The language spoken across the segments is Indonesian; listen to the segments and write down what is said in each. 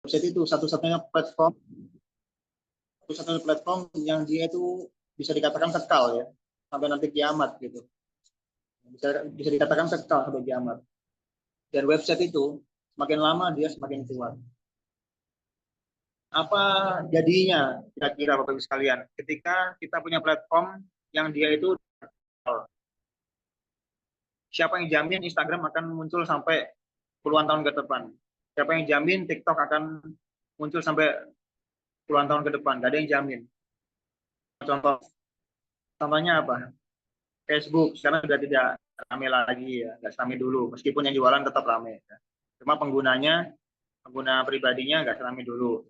Website itu satu-satunya platform yang dia itu bisa dikatakan kekal ya sampai nanti kiamat gitu. Bisa dikatakan kekal sampai kiamat. Dan website itu semakin lama dia semakin kuat. Apa jadinya kira-kira Bapak Ibu sekalian ketika kita punya platform yang dia itu siapa yang jamin Instagram akan muncul sampai puluhan tahun ke depan? Siapa yang jamin TikTok akan muncul sampai puluhan tahun ke depan? Gak ada yang jamin. Contohnya apa? Facebook sekarang sudah tidak ramai lagi ya, nggak ramai dulu. Meskipun yang jualan tetap ramai. Ya. Cuma pengguna pribadinya nggak ramai dulu.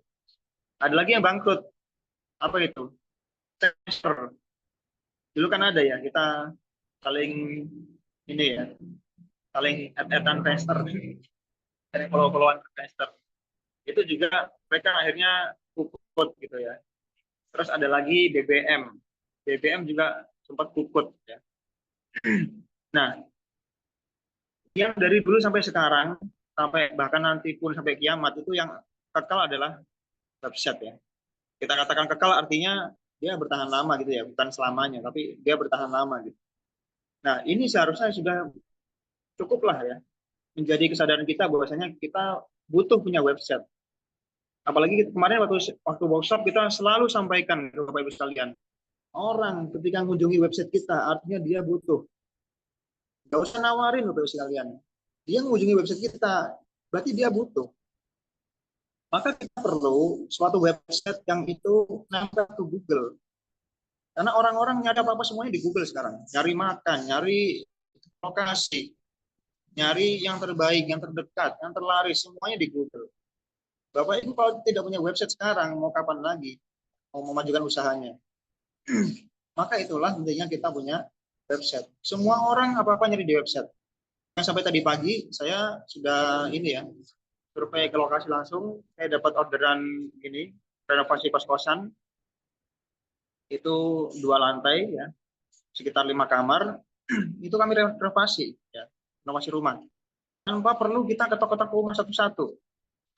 Ada lagi yang bangkrut. Apa itu? Tester. Dulu kan ada ya, kita saling ini ya, saling add-addan tester, saling follow-followan tester. Itu juga mereka akhirnya puput gitu ya. Terus ada lagi BBM. BBM juga sempat puput ya. Nah, yang dari dulu sampai sekarang, sampai bahkan nanti pun sampai kiamat itu yang kekal adalah website ya. Kita katakan kekal artinya dia bertahan lama gitu ya, bukan selamanya, tapi dia bertahan lama gitu. Nah, ini seharusnya sudah cukup lah ya, menjadi kesadaran kita bahwasanya kita butuh punya website. Apalagi kemarin waktu workshop kita selalu sampaikan ke Bapak Ibu sekalian, orang ketika mengunjungi website kita artinya dia butuh. Nggak usah nawarin Bapak Ibu sekalian. Dia mengunjungi website kita, berarti dia butuh. Maka kita perlu suatu website yang itu nempel ke Google. Karena orang-orang nyari apa-apa semuanya di Google sekarang. Nyari makan, nyari lokasi, nyari yang terbaik, yang terdekat, yang terlaris, semuanya di Google. Bapak Ibu kalau tidak punya website sekarang, mau kapan lagi? Mau memajukan usahanya. Maka itulah pentingnya kita punya website. Semua orang apa-apa nyari di website. Yang sampai tadi pagi, saya sudah ini ya, survei ke lokasi langsung, saya dapat orderan ini, renovasi kos-kosan, itu 2 lantai ya, sekitar 5 kamar, itu kami renovasi ya, renovasi rumah. Tanpa perlu kita ketok-ketok rumah satu-satu.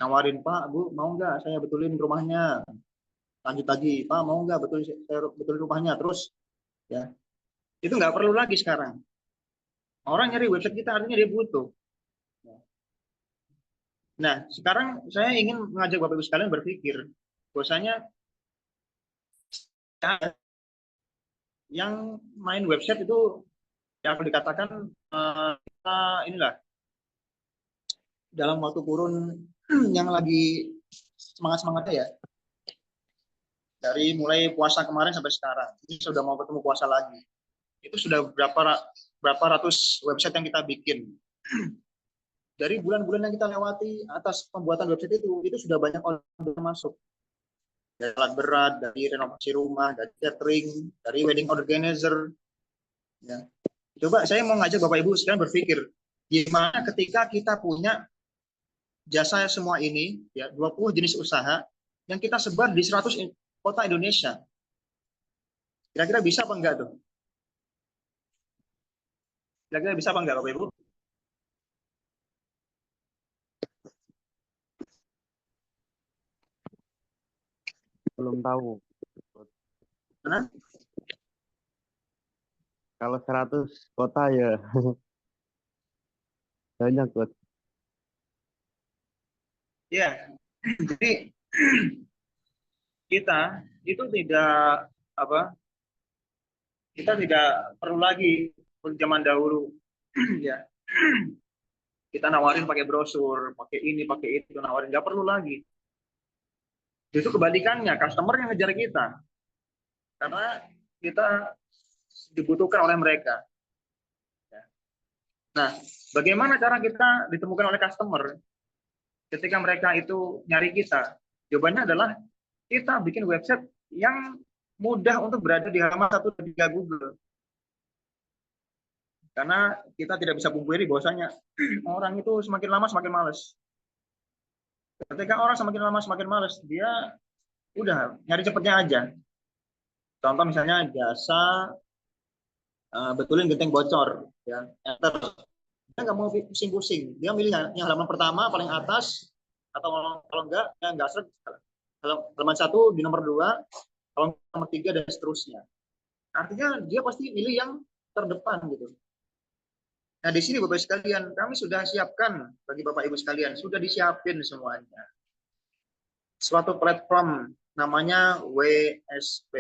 Nawarin, Pak, Bu, mau nggak saya betulin rumahnya? Lanjut lagi, Pak, mau nggak saya betulin rumahnya? Terus ya, itu nggak perlu lagi sekarang. Orang nyari website kita artinya dia butuh. Nah, sekarang saya ingin mengajak Bapak Ibu sekalian berpikir bahwasanya yang main website itu yang aku dikatakan kita inilah dalam waktu kurun yang lagi semangat-semangatnya ya. Dari mulai puasa kemarin sampai sekarang. Ini sudah mau ketemu puasa lagi. Itu sudah berapa ratus website yang kita bikin. Dari bulan-bulan yang kita lewati atas pembuatan website itu sudah banyak order masuk. Dari alat berat, dari renovasi rumah, dari catering, dari wedding organizer. Ya. Coba saya mau ngajak Bapak Ibu sekarang berpikir, gimana ketika kita punya jasa semua ini, ya 20 jenis usaha, yang kita sebar di 100 kota Indonesia. Kira-kira bisa apa enggak tuh? Kira-kira bisa apa enggak Bapak Ibu? Belum tahu. Mana? Kalau 100 kota ya banyak, Coach. Ya, jadi kita itu tidak apa? Kita tidak perlu lagi seperti zaman dahulu, ya. Kita nawarin pakai brosur, pakai ini, pakai itu, nawarin nggak perlu lagi. Justru kebalikannya, customer yang ngejar kita, karena kita dibutuhkan oleh mereka. Nah, bagaimana cara kita ditemukan oleh customer ketika mereka itu nyari kita? Jawabannya adalah kita bikin website yang mudah untuk berada di halaman 1 dan 3 Google. Karena kita tidak bisa pungkiri bahwasanya orang itu semakin lama semakin males. Ketika orang semakin lama semakin males, dia udah nyari cepetnya aja. Contoh misalnya jasa betulin genteng bocor, ya. Enter. Dia nggak mau pusing-pusing. Dia milih yang halaman pertama paling atas, atau kalau enggak ya enggak seret. Kalau halaman 1 di nomor 2, kalau nomor 3 dan seterusnya. Artinya dia pasti milih yang terdepan gitu. Nah, di sini Bapak Ibu sekalian, kami sudah siapkan bagi Bapak Ibu sekalian, sudah disiapin semuanya. Suatu platform namanya WSP.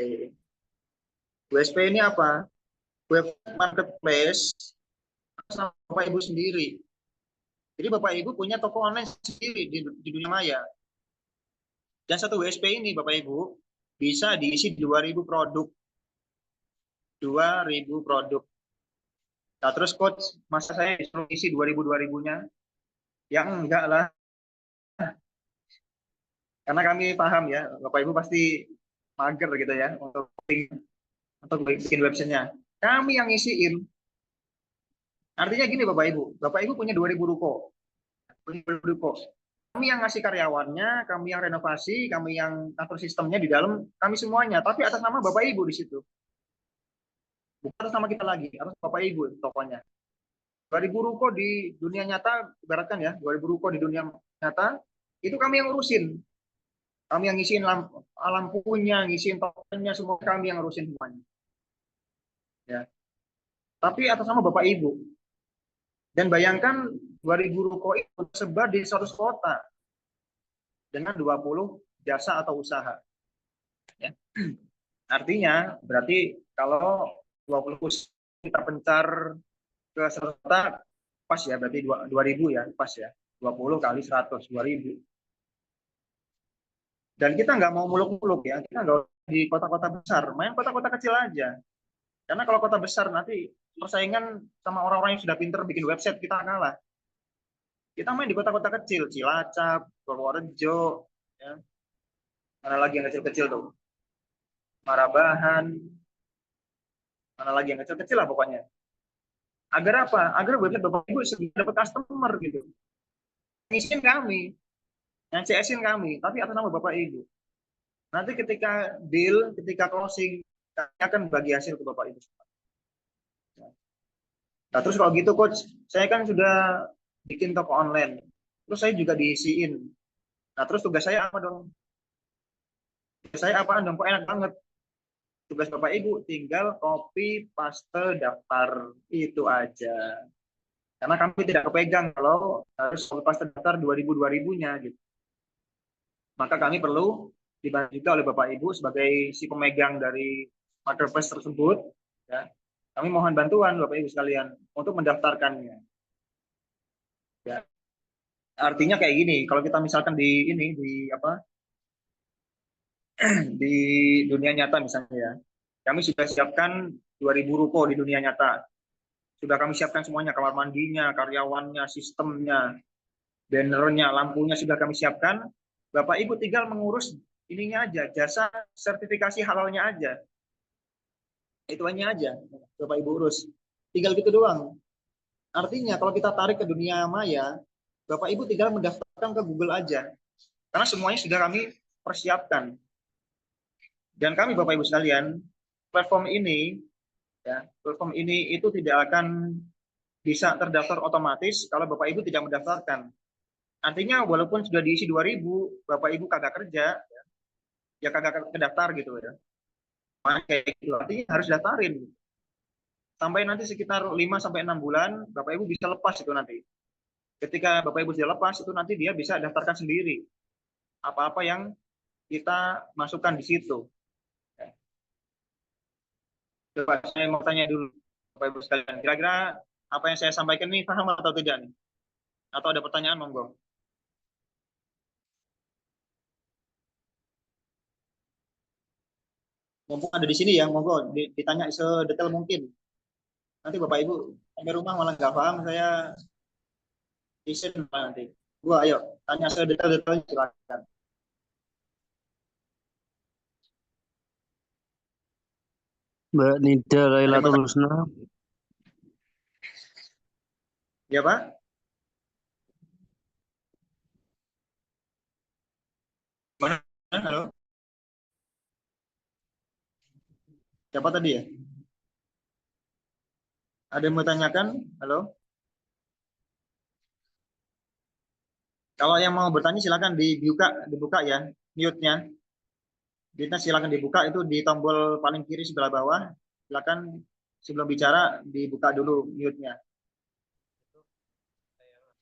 WSP ini apa? Web marketplace sama Bapak Ibu sendiri. Jadi Bapak Ibu punya toko online sendiri di dunia maya. Dan satu WSP ini Bapak Ibu bisa diisi 2.000 produk. 2.000 produk. Nah, terus coach, masa saya disuruh isi 2.000-2.000-nya? Ya enggak lah. Karena kami paham ya, Bapak Ibu pasti mager gitu ya untuk bikin websitenya. Kami yang ngisiin. Artinya gini Bapak Ibu punya 2.000 ruko. Punya 2.000 ruko. Kami yang ngasih karyawannya, kami yang renovasi, kami yang atur sistemnya di dalam, kami semuanya. Tapi atas nama Bapak Ibu di situ. Bukan atas nama kita lagi, atas Bapak Ibu tokonya. 2.000 ruko di dunia nyata, ibaratkan ya, 2.000 ruko di dunia nyata, itu kami yang urusin. Kami yang ngisiin lampunya, ngisiin tokonya, semua kami yang urusin semuanya. Ya. Tapi atas nama Bapak Ibu. Dan bayangkan 2.000 ruko itu tersebar di 100 kota dengan 20 jasa atau usaha. Ya. Artinya berarti kalau 20 usaha kita pencar ke 100 kota, pas ya, berarti 2.000 ya, pas ya. 20 kali 100, 2.000. Dan kita nggak mau muluk-muluk ya, kita nggak di kota-kota besar, main kota-kota kecil aja. Karena kalau kota besar nanti persaingan sama orang-orang yang sudah pinter bikin website kita kalah. Kita main di kota-kota kecil, Cilacap, Purworejo, ya. Mana lagi yang kecil-kecil tuh? Marabahan, mana lagi yang kecil-kecil lah pokoknya. Agar apa? Agar website Bapak Ibu segera dapat customer gitu. Ngisiin kami, yang CS-in kami, tapi atas nama Bapak Ibu. Nanti ketika deal, ketika closing, kami akan bagi hasil ke Bapak Ibu. Nah, terus kalau gitu coach, saya kan sudah bikin toko online. Terus saya juga diisiin. Nah, terus tugas saya apa dong? Tugas saya apaan dong? Kok enak banget. Tugas Bapak Ibu tinggal copy paste daftar itu aja. Karena kami tidak kepegang kalau harus copy paste daftar 2.000-2.000-nya gitu. Maka kami perlu dibantu juga oleh Bapak Ibu sebagai si pemegang dari marketplace tersebut, ya. Kami mohon bantuan Bapak Ibu sekalian untuk mendaftarkannya. Ya. Artinya kayak gini, kalau kita misalkan di apa? Di dunia nyata misalnya ya. Kami sudah siapkan 2.000 ruko di dunia nyata. Sudah kami siapkan semuanya, kamar mandinya, karyawannya, sistemnya, bannernya, lampunya sudah kami siapkan. Bapak Ibu tinggal mengurus ininya aja, jasa sertifikasi halalnya aja. Itu hanya aja, Bapak Ibu urus. Tinggal gitu doang. Artinya kalau kita tarik ke dunia maya, Bapak Ibu tinggal mendaftarkan ke Google aja. Karena semuanya sudah kami persiapkan. Dan kami Bapak Ibu sekalian, platform ini ya, platform ini itu tidak akan bisa terdaftar otomatis kalau Bapak Ibu tidak mendaftarkan. Artinya walaupun sudah diisi 2.000, Bapak Ibu kagak kerja, ya kagak kedaftar gitu ya. Makanya kayak gitu. Artinya harus daftarin. Sampai nanti sekitar 5-6 bulan, Bapak Ibu bisa lepas itu nanti. Ketika Bapak Ibu sudah lepas, itu nanti dia bisa daftarkan sendiri. Apa-apa yang kita masukkan di situ. Coba saya mau tanya dulu, Bapak Ibu sekalian. Kira-kira apa yang saya sampaikan ini paham atau tidak nih? Atau ada pertanyaan, monggo? Mumpung ada di sini ya, monggo ditanya sedetail mungkin. Nanti Bapak Ibu sampai rumah malah nggak paham, saya izin nanti. Gua ayo tanya sedetail-detailnya silakan. Mbak Nida Ada yang mau Lailatul tanya? Husna. Ya Pak? Mana? Halo? Siapa tadi ya? Ada yang mau tanyakan? Halo? Kalau yang mau bertanya silakan dibuka ya mute-nya. Mute-nya silakan dibuka itu di tombol paling kiri sebelah bawah. Silakan sebelum bicara dibuka dulu mute-nya.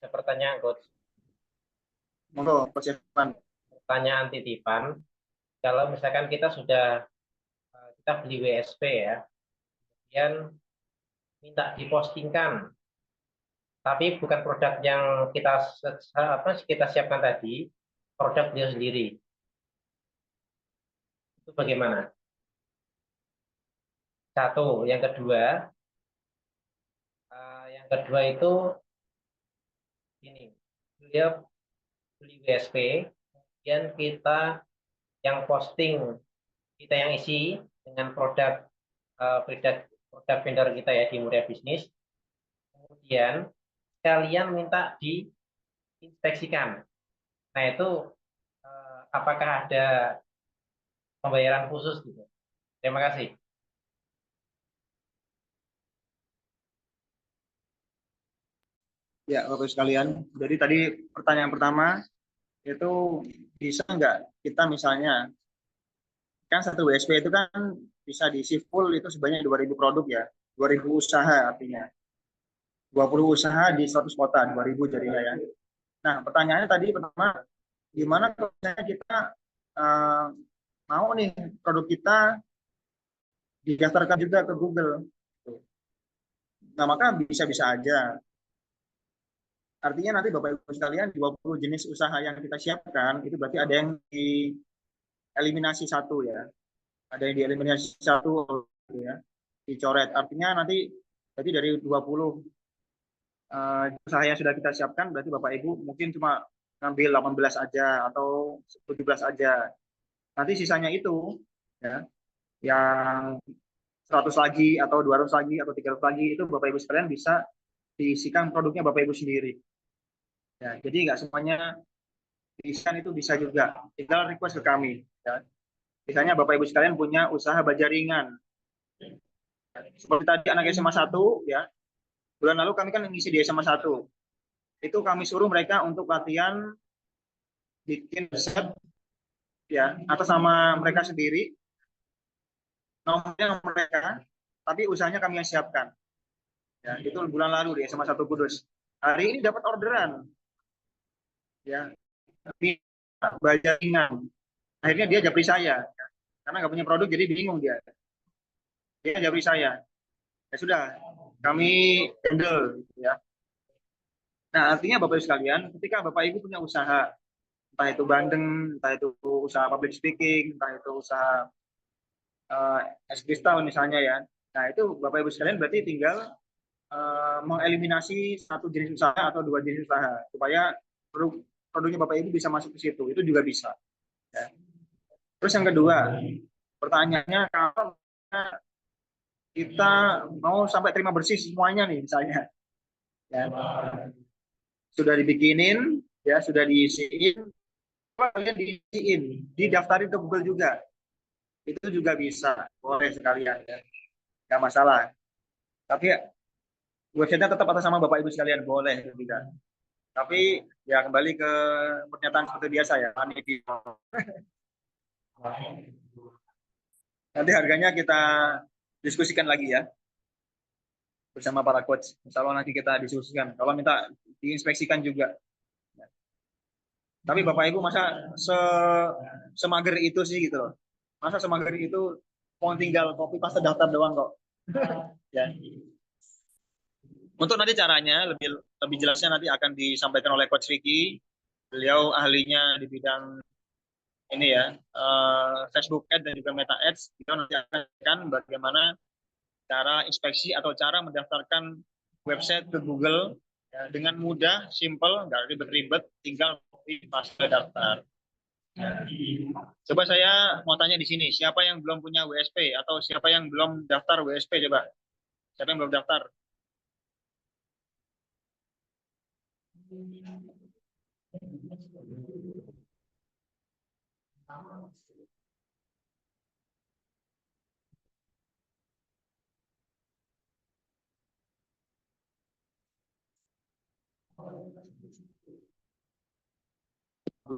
Ada pertanyaan, Coach. Monggo, Coach Evan. Pertanyaan titipan. Kalau misalkan kita kita beli WSP ya, kemudian minta dipostingkan, tapi bukan produk yang kita siapkan tadi, produk dia sendiri. Itu bagaimana? Satu, yang kedua itu ini, dia beli WSP, kemudian kita yang posting, kita yang isi dengan produk vendor kita ya di Muria Bisnis. Kemudian kalian minta diinspeksikan. Nah itu apakah ada pembayaran khusus gitu? Terima kasih. Ya, Bapak sekalian. Jadi tadi pertanyaan pertama itu bisa nggak kita misalnya kan satu WSP itu kan bisa diisi full itu sebanyak 2.000 produk ya, 2.000 usaha artinya 20 usaha di 100 kota 2.000 jadinya ya. Nah pertanyaannya tadi pertama gimana kalau misalnya kita uh, mau nih produk kita didaftarkan juga ke Google. Nah maka bisa-bisa aja. Artinya nanti Bapak Ibu sekalian 20 jenis usaha yang kita siapkan itu berarti ada yang dieliminasi satu ya. Ada yang dieliminasi satu ya. Dicoret. Artinya nanti berarti dari 20 usaha yang sudah kita siapkan berarti Bapak Ibu mungkin cuma ngambil 18 aja atau 17 aja. Nanti sisanya itu ya yang 100 lagi atau 200 lagi atau 300 lagi itu Bapak Ibu sekalian bisa diisikan produknya Bapak Ibu sendiri. Ya, jadi nggak semuanya diisikan itu bisa juga. Tinggal request ke kami. Ya. Misalnya Bapak Ibu sekalian punya usaha baja ringan. Seperti tadi anak SMA 1 ya. Bulan lalu kami kan mengisi di SMA 1. Itu kami suruh mereka untuk latihan bikin resep ya atas nama mereka sendiri. Nomornya mereka, tapi usahanya kami yang siapkan. Ya, itu bulan lalu di SMA 1 Kudus. Hari ini dapat orderan. Ya, tapi baja ringan. Akhirnya dia japri saya. Karena nggak punya produk jadi bingung dia. Dia japri saya. Ya sudah, kami handle ya. Nah, artinya Bapak Ibu sekalian, ketika Bapak Ibu punya usaha, entah itu bandeng, entah itu usaha public speaking, entah itu usaha es kristal misalnya ya. Nah, itu Bapak Ibu sekalian berarti tinggal mengeliminasi satu jenis usaha atau dua jenis usaha supaya produknya Bapak Ibu bisa masuk ke situ. Itu juga bisa. Ya. Terus yang kedua, pertanyaannya kalau kita mau sampai terima bersih semuanya nih misalnya, ya. Sudah dibikinin, ya sudah diisiin, kalian diisiin, didaftarin ke Google juga, itu juga bisa, boleh sekalian, ya. Nggak masalah. Tapi websitenya tetap atas nama Bapak Ibu sekalian, boleh tidak. Tapi ya kembali ke pernyataan seperti biasa ya, nanti harganya kita diskusikan lagi ya bersama para coach. Insya Allah nanti kita diskusikan. Kalau minta diinspeksikan juga. Tapi Bapak Ibu masa semager itu sih gitu loh. Masa semager itu mau tinggal copy paste daftar doang kok. Ya. Untuk nanti caranya lebih jelasnya nanti akan disampaikan oleh Coach Vicky. Beliau ahlinya di bidang ini ya, Facebook Ads dan juga Meta Ads. Beliau nanti akan bagaimana cara inspeksi atau cara mendaftarkan website ke Google ya, dengan mudah, simple, nggak ribet-ribet, tinggal copy paste daftar. Ya. Coba saya mau tanya di sini, siapa yang belum punya WSP atau siapa yang belum daftar WSP coba? Siapa yang belum daftar?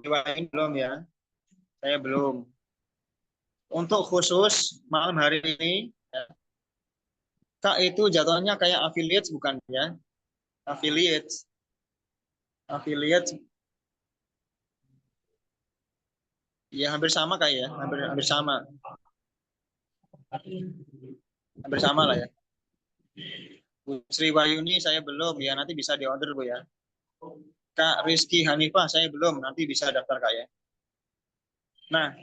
ini belum ya. Saya belum. Untuk khusus malam hari ini, ya, Kak itu jatuhnya kayak affiliates bukan ya? Affiliates. Affiliates ya hampir sama kayak ya, hampir sama. Hampir sama lah ya. Bu Sri Wahyuni saya belum ya, nanti bisa diorder Bu ya. Kak Rizky Hanifah saya belum, nanti bisa daftar Kak ya. Nah,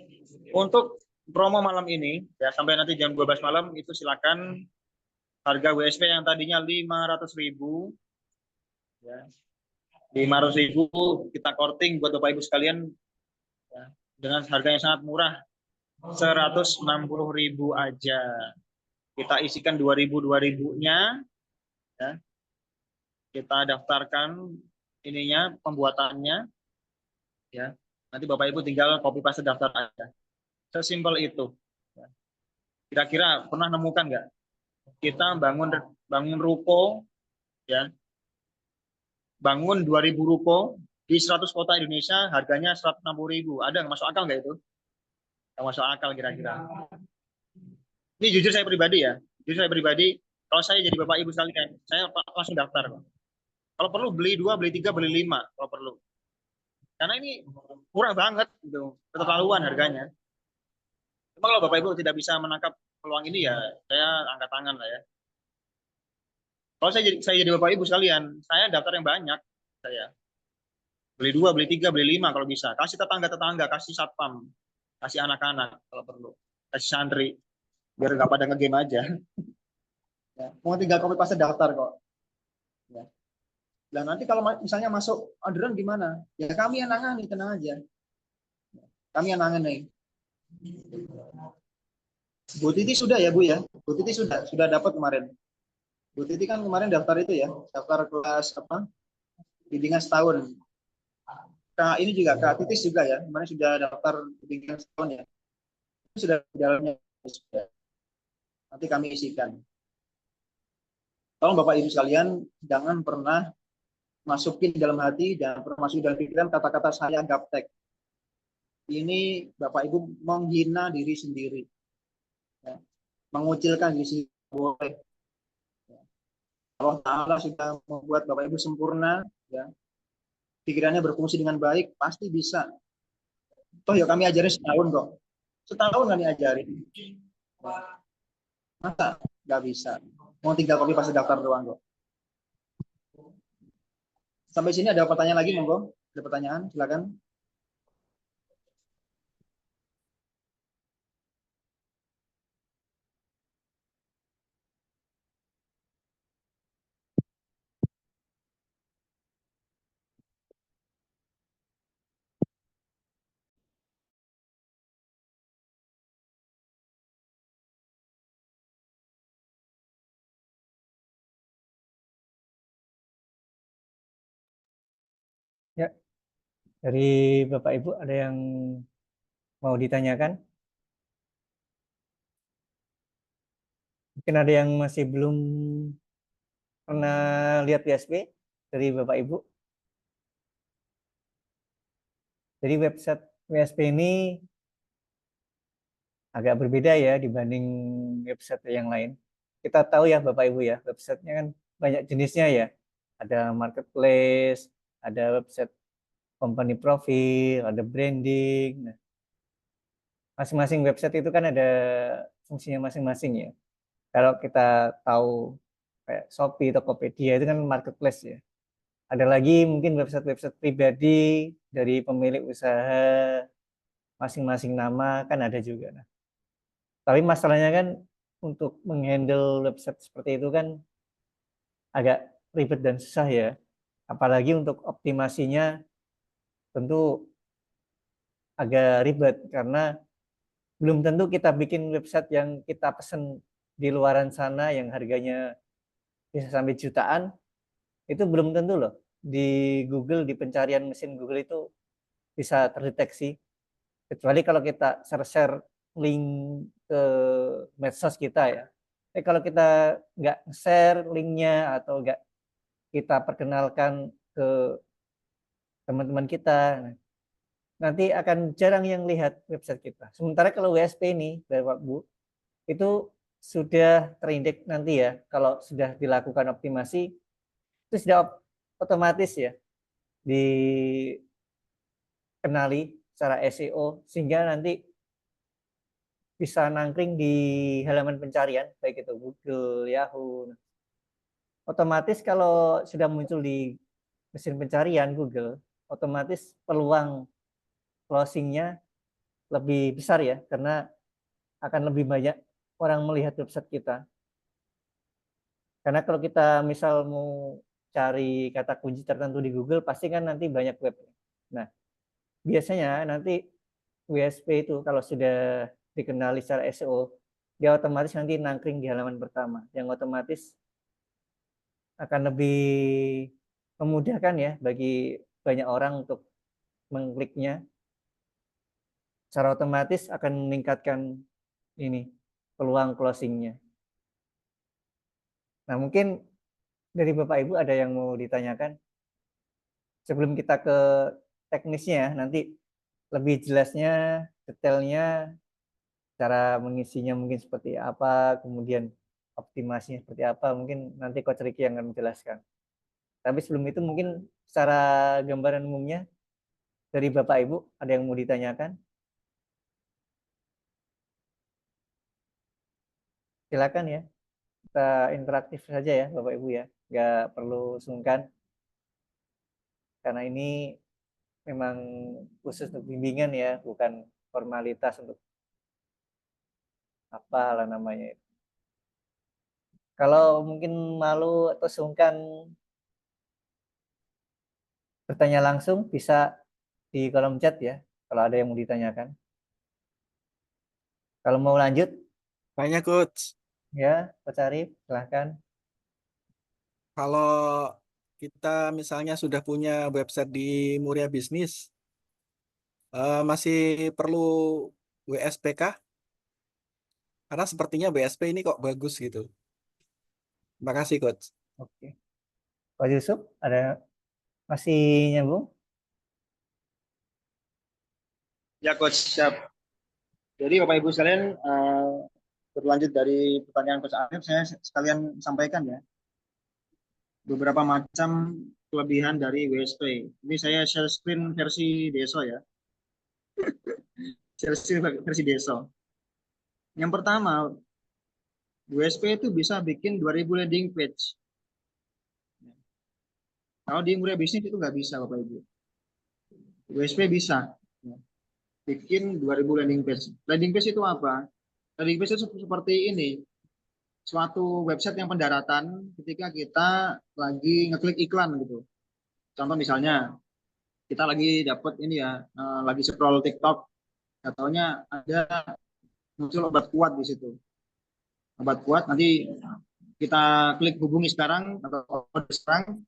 untuk promo malam ini ya sampai nanti jam 12 malam itu silakan harga WSP yang tadinya 500.000 ya. 500.000 kita korting buat Bapak Ibu sekalian ya, dengan harga yang sangat murah 160.000 aja. Kita isikan 2.000-2.000-nya ya. Kita daftarkan ininya pembuatannya ya. Nanti Bapak Ibu tinggal copy paste daftar aja. Sesimpel itu. Kira-kira pernah nemukan nggak? Kita bangun ruko ya. Bangun 2.000 ruko di 100 kota Indonesia harganya 160.000. Ada yang masuk akal nggak itu? Yang masuk akal kira-kira. Ini jujur saya pribadi ya. Jujur saya pribadi, kalau saya jadi Bapak Ibu sekalian, saya langsung daftar. Kalau perlu beli 2, beli 3, beli 5 kalau perlu. Karena ini murah banget gitu, keterlaluan harganya. Cuma kalau Bapak Ibu tidak bisa menangkap peluang ini ya, saya angkat tangan lah ya. Kalau saya jadi Bapak Ibu sekalian, saya daftar yang banyak. Saya beli 2, beli 3, beli 5 kalau bisa. Kasih tetangga-tetangga, kasih satpam, kasih anak-anak kalau perlu, kasih santri, biar nggak pada ngegame aja. Ya. Mau tinggal copy paste daftar kok. Ya. Nah nanti kalau misalnya masuk orderan gimana? Ya kami yang nangani, tenang aja. Kami yang nangani. Bu Titi sudah ya Bu ya? Bu Titi sudah dapat kemarin. Bu Titi kan kemarin daftar itu ya, daftar kelas apa? Bimbingan setahun. Kak ini juga Kak Titis juga ya, kemarin sudah daftar bimbingan setahun ya. Itu sudah di dalamnya. Nanti kami isikan. Tolong Bapak Ibu sekalian jangan pernah masukin dalam hati dan pernah masuk dalam pikiran kata-kata saya gaptek. Ini Bapak Ibu menghina diri sendiri, ya. Mengucilkan diri sendiri boleh. Ya. Allah Taala sudah membuat Bapak Ibu sempurna, ya. Pikirannya berfungsi dengan baik, pasti bisa. Toh ya kami ajarin setahun kok, setahun kami ajarin. Masa nggak bisa? Mau 3 kopi pasti daftar doang kok. Sampai sini ada pertanyaan lagi, monggo. Ada pertanyaan, silakan. Ya, dari Bapak Ibu ada yang mau ditanyakan? Mungkin ada yang masih belum pernah lihat WSP dari Bapak Ibu. Jadi website WSP ini agak berbeda ya dibanding website yang lain. Kita tahu ya Bapak Ibu ya, websitenya kan banyak jenisnya ya. Ada marketplace, ada website company profil, ada branding. Nah, masing-masing website itu kan ada fungsinya masing-masing ya. Kalau kita tahu kayak Shopee, Tokopedia itu kan marketplace ya. Ada lagi mungkin website-website pribadi dari pemilik usaha masing-masing nama kan ada juga. Nah, tapi masalahnya kan untuk menghandle website seperti itu kan agak ribet dan susah ya. Apalagi untuk optimasinya tentu agak ribet karena belum tentu kita bikin website yang kita pesen di luaran sana yang harganya bisa sampai jutaan, itu belum tentu loh. Di Google, di pencarian mesin Google itu bisa terdeteksi. Kecuali kalau kita share link ke medsos kita ya. Kalau kita nggak share linknya atau nggak kita perkenalkan ke teman-teman kita, nanti akan jarang yang lihat website kita. Sementara kalau WSP ini, Bapak Bu, itu sudah terindeks nanti ya, kalau sudah dilakukan optimasi, itu sudah otomatis ya dikenali secara SEO, sehingga nanti bisa nangkring di halaman pencarian, baik itu Google, Yahoo. Otomatis kalau sudah muncul di mesin pencarian Google, otomatis peluang closingnya lebih besar ya, karena akan lebih banyak orang melihat website kita. Karena kalau kita misal mau cari kata kunci tertentu di Google, pasti kan nanti banyak web. Nah, biasanya nanti WSP itu kalau sudah dikenali secara SEO, dia otomatis nanti nangkring di halaman pertama, yang otomatis akan lebih memudahkan ya bagi banyak orang untuk mengkliknya. Secara otomatis akan meningkatkan ini peluang closingnya. Nah, mungkin dari Bapak Ibu ada yang mau ditanyakan sebelum kita ke teknisnya, nanti lebih jelasnya, detailnya, cara mengisinya mungkin seperti apa, kemudian optimasinya seperti apa, mungkin nanti Coach Ricky yang akan menjelaskan. Tapi sebelum itu mungkin secara gambaran umumnya dari Bapak Ibu ada yang mau ditanyakan? Silakan ya, kita interaktif saja ya Bapak Ibu ya, nggak perlu sungkan, karena ini memang khusus untuk bimbingan ya, bukan formalitas untuk apa lah namanya. Kalau mungkin malu atau sungkan bertanya langsung, bisa di kolom chat ya, kalau ada yang mau ditanyakan. Kalau mau lanjut, Tanya Coach, ya Coach Arif, silahkan. kalau kita misalnya sudah punya website di Muria Bisnis, masih perlu WSP kah? Karena sepertinya WSP ini kok bagus gitu. Terima kasih Coach. Oke. Pak Yusuf, ada masih nyambung? Ya Coach, siap. Jadi Bapak Ibu sekalian, berlanjut dari pertanyaan Coach Arif, saya sekalian sampaikan ya beberapa macam kelebihan dari WSP. Ini saya share screen versi Deso ya, share screen versi Deso. Yang pertama, WSP itu bisa bikin 2000 landing page. Kalau di Muria Bisnis itu nggak bisa Bapak Ibu. WSP bisa bikin 2000 landing page. Landing page itu apa? Landing page itu seperti ini. Suatu website yang pendaratan ketika kita lagi ngeklik iklan gitu. Contoh misalnya kita lagi dapat ini ya, lagi scroll TikTok, katanya ada muncul obat kuat di situ. Obat kuat, nanti kita klik hubungi sekarang atau order sekarang,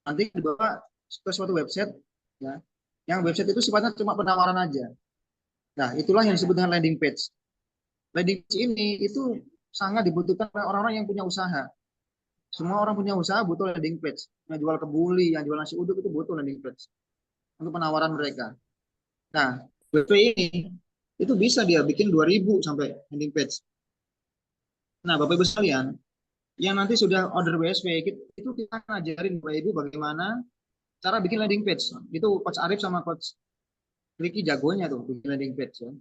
nanti dibawa ke suatu website ya, yang website itu sifatnya cuma penawaran aja. Nah, itulah yang disebut dengan landing page. Landing page ini itu sangat dibutuhkan oleh orang-orang yang punya usaha. Semua orang punya usaha butuh landing page. Yang jual kebuli, yang jual nasi uduk itu butuh landing page untuk penawaran mereka. Nah, WP ini itu bisa dia bikin 2000 sampai landing page. Nah, Bapak Ibu sekalian, yang nanti sudah order WSP itu kita akan ajarin Bapak Ibu bagaimana cara bikin landing page. Itu Coach Arif sama Coach Ricky jagonya tuh bikin landing page ya.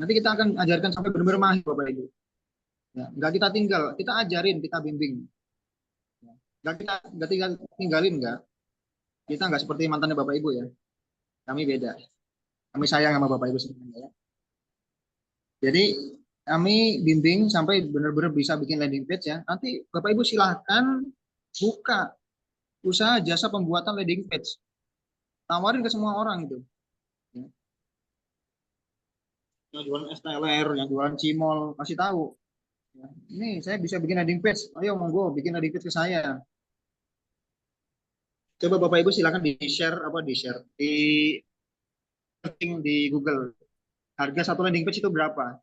Nanti kita akan ajarkan sampai benar-benar mahir Bapak Ibu. Ya, nggak kita tinggal, kita ajarin, kita bimbing. Nggak tinggalin nggak. Kita nggak seperti mantannya Bapak Ibu ya. Kami beda. Kami sayang sama Bapak Ibu sebenarnya ya. Jadi kami bimbing sampai benar-benar bisa bikin landing page ya. Nanti Bapak Ibu silahkan buka usaha jasa pembuatan landing page. Tawarin ke semua orang itu. Yang jualan STLR, yang jualan Cimol, kasih tahu. Ini saya bisa bikin landing page. Ayo monggo bikin landing page ke saya. Coba Bapak Ibu silakan di-share di Google. Harga satu landing page itu berapa?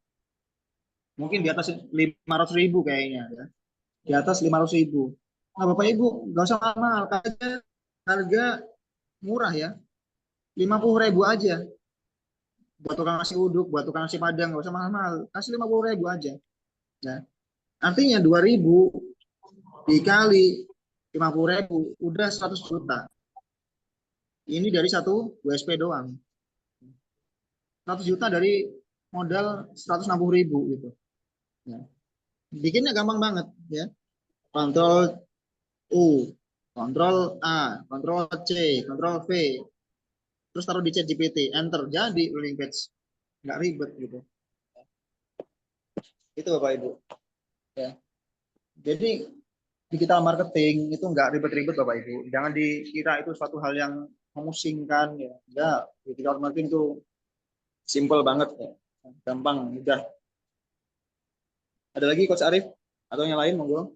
Mungkin di atas 500.000 kayaknya ya. Di atas 500.000. Nah, Bapak Ibu nggak usah mahal, harga murah ya. 50.000 aja. buat tukang nasi uduk, buat tukang nasi padang, nggak usah mahal-mahal, kasih 50.000 aja. Nah, artinya 2.000 dikali 50.000 udah 100 juta. Ini dari satu WSP doang. 100 juta dari modal 160.000 gitu. Ya. Bikinnya gampang banget ya. Kontrol U, kontrol A, kontrol C, kontrol V, terus taruh di ChatGPT, enter, jadi landing page, nggak ribet gitu. Itu Bapak Ibu. Ya. Jadi digital marketing itu nggak ribet-ribet Bapak Ibu. Jangan dikira itu suatu hal yang memusingkan ya. Enggak, digital marketing itu simple banget ya. Gampang, mudah. Ada lagi Coach Arif atau yang lain monggo?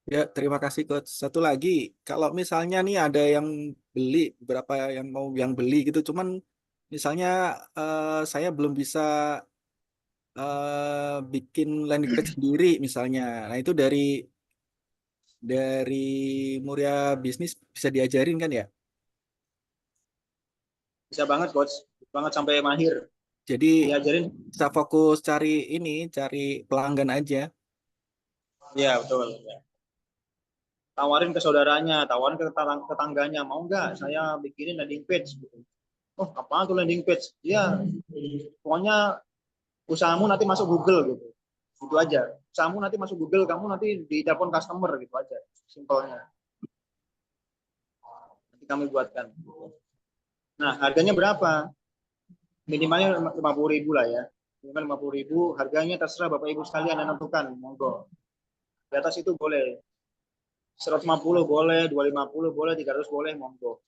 Ya, terima kasih Coach. Satu lagi, kalau misalnya nih ada yang beli, beberapa yang mau yang beli gitu, cuman misalnya saya belum bisa bikin landing page sendiri misalnya. Nah, itu dari Muria Bisnis bisa diajarin kan ya? Bisa banget Coach, banget sampai mahir. Jadi Diajarin. bisa fokus cari pelanggan aja. Iya, betul. Ya. Tawarin ke saudaranya, tawarin ke tetangganya, mau nggak saya bikinin landing page gitu. Oh, apa tuh landing page? Ya, pokoknya usahamu nanti masuk Google gitu. Gitu aja. Usahamu nanti masuk Google, kamu nanti di telepon customer gitu aja. Simpelnya. Nanti kami buatkan. Nah, harganya berapa? Minimalnya 50.000 lah ya. Minimal 50.000, harganya terserah Bapak Ibu sekalian yang tentukan, monggo. Di atas itu boleh. 150 boleh, 250 boleh, 300 boleh, monggo.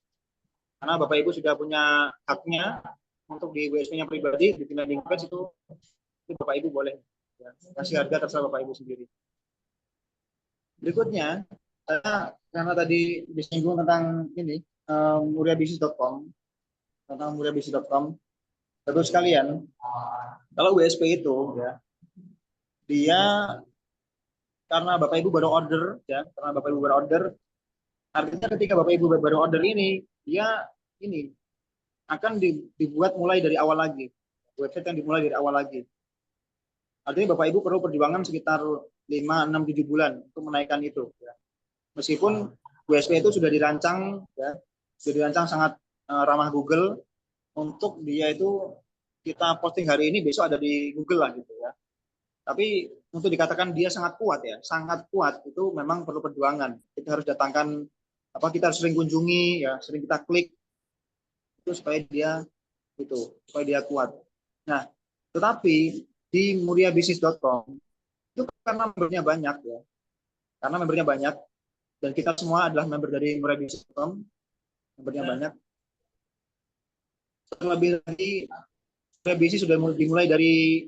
Karena Bapak Ibu sudah punya haknya untuk di WSP-nya pribadi, bikin landing page itu Bapak Ibu boleh. Ya, kasih harga terserah Bapak Ibu sendiri. Berikutnya, karena tadi disinggung tentang ini, muriabisnis.com, tentang muriabisnis.com, tentu sekalian, kalau WSP itu, ya, dia karena Bapak Ibu baru order, ya, karena Bapak Ibu baru order, artinya ketika Bapak Ibu baru order ini, dia ini akan dibuat mulai dari awal lagi, website yang dimulai dari awal lagi. Artinya Bapak Ibu perlu perjuangan sekitar 5, 6, 7 bulan untuk menaikkan itu. Ya. Meskipun WSP itu sudah dirancang, ya, sudah dirancang sangat ramah Google untuk dia itu kita posting hari ini besok ada di Google lah gitu ya. Tapi untuk dikatakan dia sangat kuat ya, sangat kuat itu memang perlu perjuangan. Kita harus datangkan kita harus sering kunjungi ya, sering kita klik itu supaya dia kuat. Nah, tetapi di muriabisnis.com itu karena membernya banyak ya. Karena membernya banyak dan kita semua adalah member dari muriabisnis.com, membernya banyak. Terlebih lagi muriabisnis sudah dimulai dari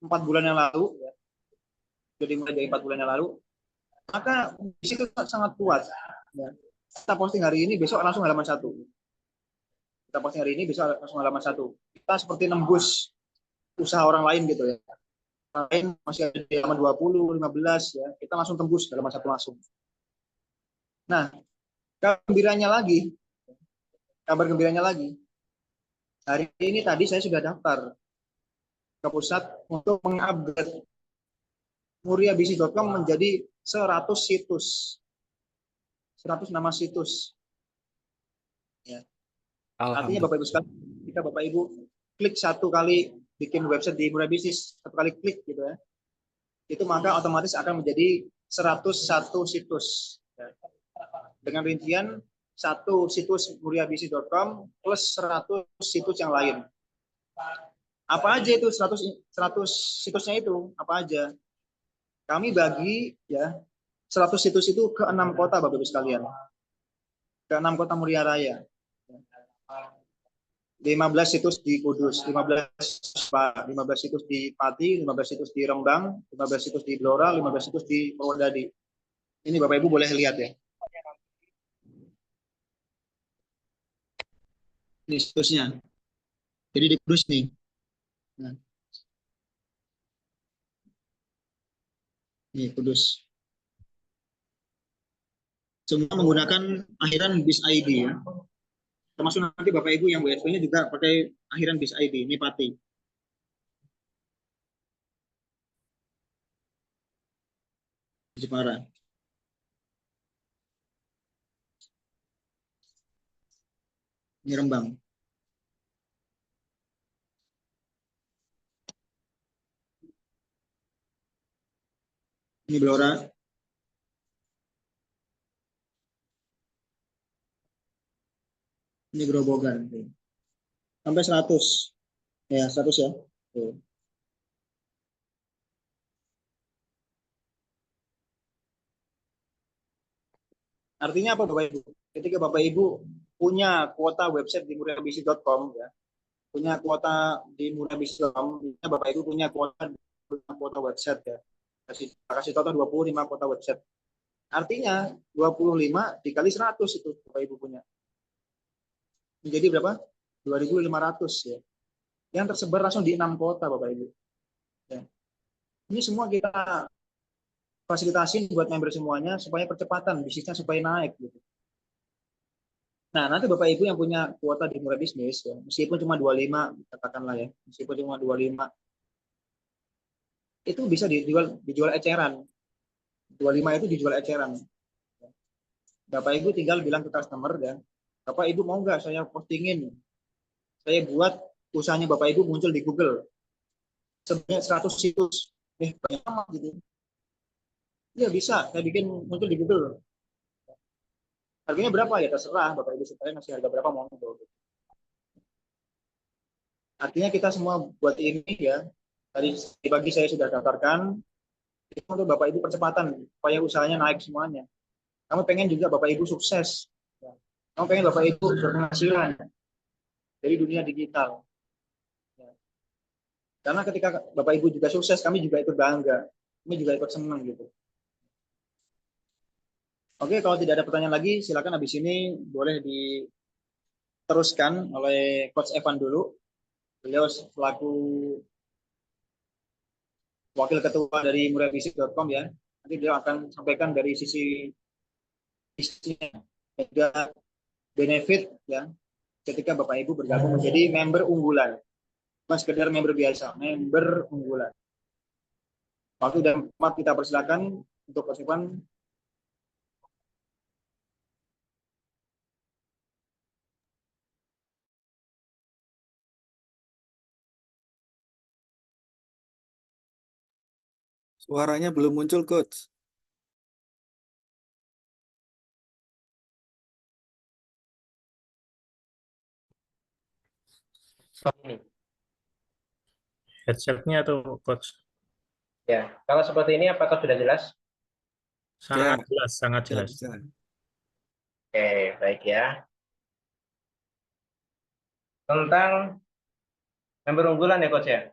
4 bulan yang lalu ya. Sudah dimulai dari 4 bulan yang lalu. Maka di situ sangat kuat ya. Kita posting hari ini besok langsung halaman 1. Kita posting hari ini besok langsung halaman 1. Kita seperti nembus usaha orang lain gitu ya. Orang lain masih ada di halaman 20, 15 ya. Kita langsung tembus halaman 1 langsung. Nah, kabar gembiranya lagi. Hari ini tadi saya sudah daftar ke pusat untuk mengupgrade muriabisnis.com menjadi 100 situs. 100 nama situs. Ya. Artinya Bapak Ibu sekalian, ketika Bapak Ibu klik satu kali bikin website di Muria Bisnis, satu kali klik gitu ya, itu maka otomatis akan menjadi 101 situs. Ya. Dengan rincian 1 situs muriabisnis.com plus 100 situs yang lain. Apa aja itu 100 situsnya itu? Apa aja? Kami bagi ya 100 situs itu ke 6 kota Bapak Ibu sekalian. Ke 6 kota Muria Raya. 15 situs di Kudus, 15 situs di Pati, 15 situs di Rembang, 15 situs di Blora, 15 situs di Purwodadi. Ini Bapak Ibu boleh lihat ya. Ini situsnya. Jadi di Kudus nih. Nah. Ini Kudus. Semua menggunakan akhiran BIS ID ya. Termasuk nanti Bapak Ibu yang WSP-nya juga pakai akhiran bis ID, ini Pati. Jepara. Ini Rembang. Ini Blora. Ini Grobogan. Sampai 100. Ya, 100 ya. Tuh. Artinya apa Bapak Ibu? Ketika Bapak Ibu punya kuota website di murabisi.com ya, punya kuota di murabisi.com, Bapak Ibu punya kuota website ya. Kasih total 25 kuota website. Artinya 25 dikali 100 itu Bapak Ibu punya. Menjadi berapa? 2.500 ya. Yang tersebar langsung di 6 kota Bapak Ibu. Ya. Ini semua kita fasilitasi buat member semuanya supaya percepatan bisnisnya supaya naik gitu. Nah, nanti Bapak Ibu yang punya kuota di Murah Bisnis ya, meskipun cuma 25 katakanlah ya, meskipun cuma 25 itu bisa dijual eceran. 25 itu dijual eceran. Bapak Ibu tinggal bilang ke customer ya, Bapak Ibu mau nggak saya postingin, saya buat usahanya Bapak Ibu muncul di Google sebanyak 100 situs. Banyak amat gitu. Iya bisa, saya bikin muncul di Google. Harganya berapa ya terserah Bapak Ibu, supaya ngasih harga berapa mau. Artinya kita semua buat ini ya, tadi pagi saya sudah daftarkan, itu untuk Bapak Ibu percepatan supaya usahanya naik semuanya. Kamu pengen juga Bapak Ibu sukses. Kamu pengen Bapak Ibu berpenghasilan dari dunia digital. Karena ketika Bapak Ibu juga sukses, kami juga ikut bangga. Kami juga ikut senang gitu. Oke, kalau tidak ada pertanyaan lagi, silakan habis ini boleh diteruskan oleh Coach Evan dulu. Beliau selaku wakil ketua dari murabisi.com ya. Nanti dia akan sampaikan dari sisi bisnisnya, juga benefit ya ketika Bapak Ibu bergabung menjadi member unggulan. Bukan sekedar member biasa, member unggulan. Waktu dan tempat kita persilakan untuk Coach Evan. Suaranya belum muncul, Coach. Ini. Headsetnya tuh coach Ya, kalau seperti ini apakah sudah jelas? sangat Ya. jelas, sangat Ya, jelas. bisa. Oke, baik ya. Tentang member unggulan ya, Coach ya?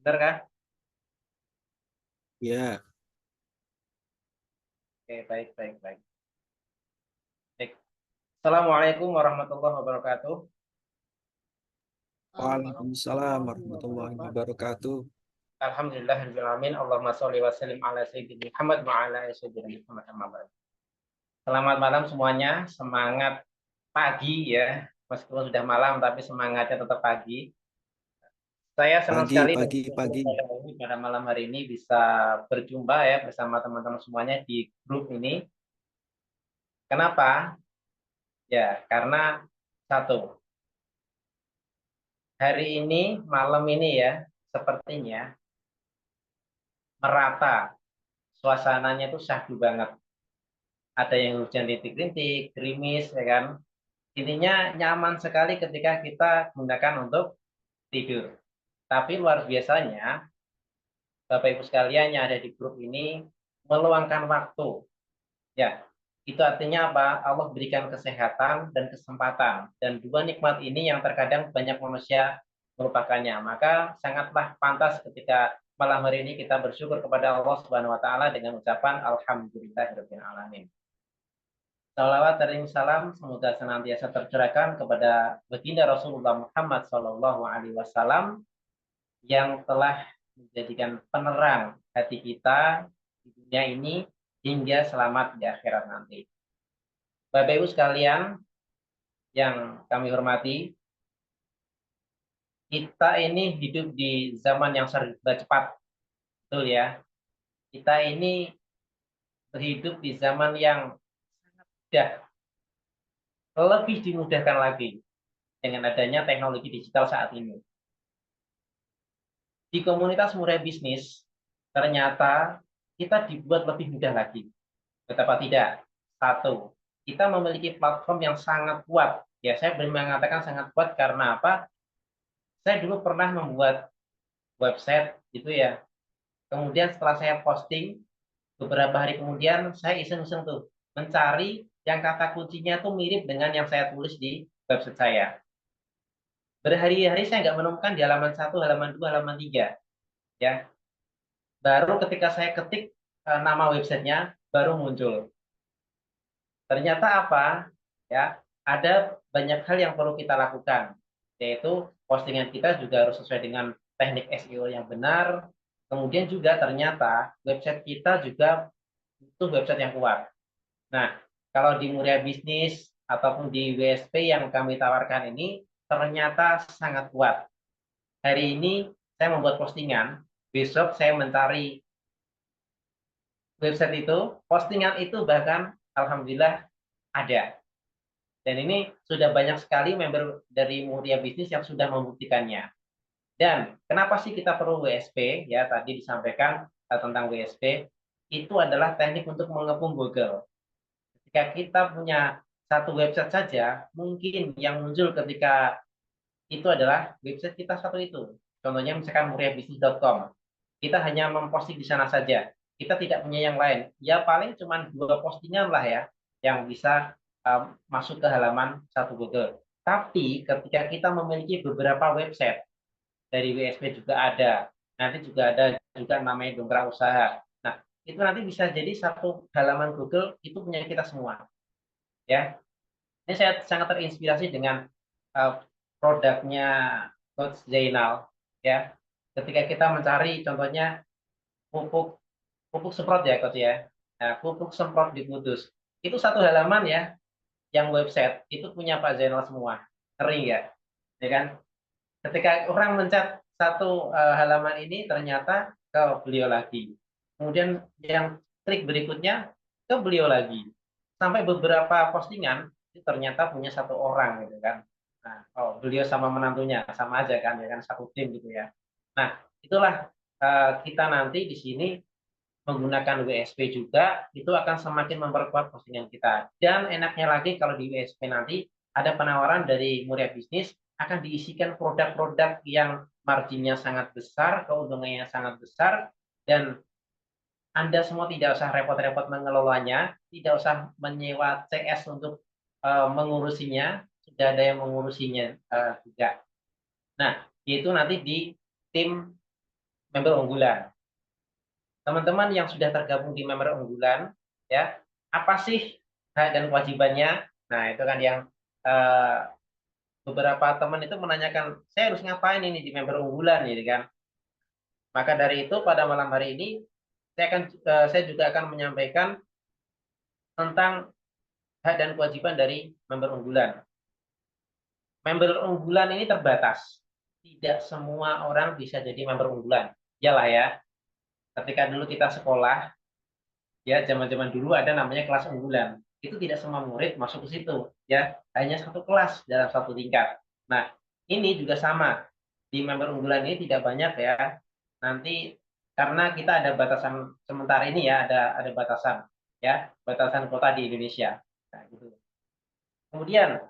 Benar kah? Ya. Oke, baik, baik, baik. Baik. Assalamualaikum warahmatullahi wabarakatuh. Waalaikumsalam warahmatullahi wabarakatuh. Alhamdulillahirrahmanirrahim. Allahumma sholli wa sallim ala sayyidina Muhammad wa ala ali sayyidina Muhammad amma ba'd. Selamat malam semuanya. Semangat pagi ya. Meskipun sudah malam tapi semangatnya tetap pagi. Saya senang sekali pada malam hari ini bisa berjumpa ya bersama teman-teman semuanya di grup ini. Kenapa? Ya, karena satu, hari ini, malam ini ya, sepertinya merata. Suasananya itu syahdu banget. Ada yang hujan rintik-rintik, gerimis, ya kan? Intinya nyaman sekali ketika kita gunakan untuk tidur. Tapi luar biasanya, Bapak Ibu sekalian yang ada di grup ini meluangkan waktu. Ya, itu artinya apa? Allah berikan kesehatan dan kesempatan. Dan dua nikmat ini yang terkadang banyak manusia melupakannya. Maka sangatlah pantas ketika malam hari ini kita bersyukur kepada Allah Subhanahu wa taala dengan ucapan alhamdulillahirabbil alamin. Salawat dan salam semoga senantiasa tercurahkan kepada baginda Rasulullah Muhammad Shallallahu alaihi wasallam yang telah menjadikan penerang hati kita di dunia ini hingga selamat di akhirat nanti. Bapak Ibu sekalian yang kami hormati, kita ini hidup di zaman yang serba cepat, betul ya. Kita ini berhidup di zaman yang sangat mudah, lebih dimudahkan lagi dengan adanya teknologi digital saat ini. Di komunitas Murai Bisnis, ternyata kita dibuat lebih mudah lagi. Betapa tidak? Satu, kita memiliki platform yang sangat kuat. Ya, saya boleh mengatakan sangat kuat karena apa? Saya dulu pernah membuat website gitu ya. Kemudian setelah saya posting, beberapa hari kemudian saya iseng-iseng tuh mencari yang kata kuncinya tuh mirip dengan yang saya tulis di website saya. Berhari-hari saya nggak menemukan di halaman 1, halaman 2, halaman 3. Ya. Baru ketika saya ketik nama websitenya, baru muncul. Ternyata apa? Ya, ada banyak hal yang perlu kita lakukan, yaitu postingan kita juga harus sesuai dengan teknik SEO yang benar. Kemudian juga ternyata website kita juga butuh website yang kuat. Nah, kalau di Muria Bisnis ataupun di WSP yang kami tawarkan ini ternyata sangat kuat. Hari ini saya membuat postingan, besok saya mencari website itu, postingan itu bahkan alhamdulillah ada. Dan ini sudah banyak sekali member dari Muria Bisnis yang sudah membuktikannya. Dan kenapa sih kita perlu WSP? Ya, tadi disampaikan tentang WSP, itu adalah teknik untuk mengepung Google. Ketika kita punya satu website saja, mungkin yang muncul ketika itu adalah website kita satu itu. Contohnya misalkan muriabisnis.com. Kita hanya memposting di sana saja. Kita tidak punya yang lain. Ya paling cuma 2 postingan lah ya yang bisa masuk ke halaman satu Google. Tapi ketika kita memiliki beberapa website, dari WSP juga ada, nanti juga ada juga namanya Dongkrak Usaha. Nah, itu nanti bisa jadi satu halaman Google itu punya kita semua. Ya, ini saya sangat terinspirasi dengan produknya Coach Zainal. Ya, ketika kita mencari contohnya pupuk semprot ya Coach ya. Nah, pupuk semprot di Kudus. Itu satu halaman ya, yang website itu punya Pak Zainal semua. Ngeri ya? Ya kan? Ketika orang mencet satu halaman ini ternyata ke beliau lagi. Kemudian yang trik berikutnya ke beliau lagi. Sampai beberapa postingan itu ternyata punya satu orang gitu kan. Nah, beliau sama menantunya sama aja kan ya kan satu tim gitu ya. Nah, itulah kita nanti di sini menggunakan WSP juga itu akan semakin memperkuat postingan kita. Dan enaknya lagi kalau di WSP nanti ada penawaran dari Muria Bisnis akan diisikan produk-produk yang marginnya sangat besar, keuntungannya sangat besar, dan Anda semua tidak usah repot-repot mengelolanya, tidak usah menyewa CS untuk mengurusinya, sudah ada yang mengurusinya juga. Nah, itu nanti di tim member unggulan. Teman-teman yang sudah tergabung di member unggulan, ya, apa sih hak dan kewajibannya? Nah, itu kan yang beberapa teman itu menanyakan, saya harus ngapain ini di member unggulan, gitu kan? Maka dari itu pada malam hari ini saya juga akan menyampaikan tentang hak dan kewajiban dari member unggulan. Member unggulan ini terbatas. Tidak semua orang bisa jadi member unggulan. Iyalah ya. Ketika dulu kita sekolah, ya zaman-zaman dulu ada namanya kelas unggulan. Itu tidak semua murid masuk ke situ, ya. Hanya satu kelas dalam satu tingkat. Nah, ini juga sama. Di member unggulan ini tidak banyak ya. Nanti karena kita ada batasan sementara ini ya, ada batasan ya, batasan kota di Indonesia. Nah, gitu. Kemudian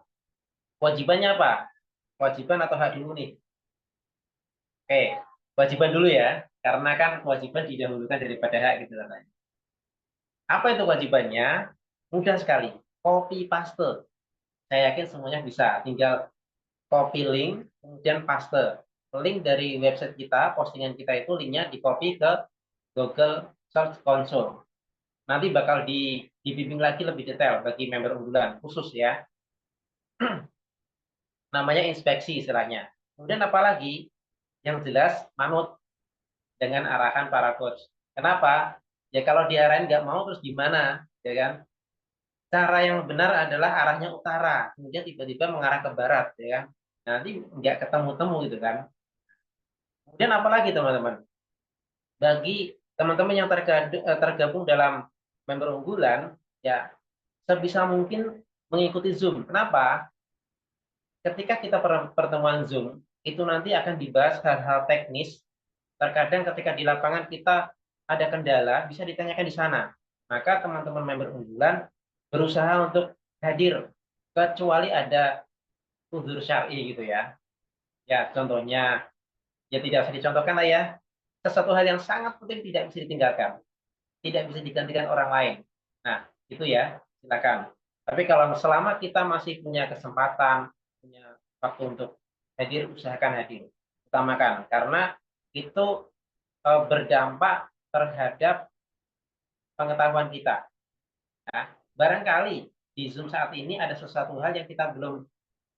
kewajibannya apa? Kewajiban atau hak dulu nih? Oke, kewajiban dulu ya, karena kan kewajiban didahulukan daripada hak gitu katanya. Apa itu kewajibannya? Mudah sekali, copy paste. Saya yakin semuanya bisa, tinggal copy link, kemudian paste. Link dari website kita, postingan kita itu linknya di copy ke Google Search Console. Nanti bakal dibimbing lagi lebih detail bagi member unggulan, khusus ya. Namanya inspeksi istilahnya. Kemudian apalagi? Yang jelas manut dengan arahan para coach. Kenapa? Ya kalau diarahin nggak mau terus gimana, ya kan? Cara yang benar adalah arahnya utara, kemudian tiba-tiba mengarah ke barat, ya kan? Nanti nggak ketemu-temu gitu kan. Kemudian apalagi teman-teman? Bagi teman-teman yang tergabung dalam member unggulan, ya sebisa mungkin mengikuti Zoom. Kenapa? Ketika kita pertemuan Zoom, itu nanti akan dibahas hal-hal teknis. Terkadang ketika di lapangan kita ada kendala, bisa ditanyakan di sana. Maka teman-teman member unggulan berusaha untuk hadir, kecuali ada uzur syar'i gitu ya. Ya, contohnya, ya tidak usah dicontohkan lah ya. Sesuatu hal yang sangat penting tidak bisa ditinggalkan. Tidak bisa digantikan orang lain. Nah, itu ya, silakan. Tapi kalau selama kita masih punya kesempatan, punya waktu untuk hadir, usahakan hadir. Utamakan, karena itu berdampak terhadap pengetahuan kita. Nah, barangkali di Zoom saat ini ada sesuatu hal yang kita belum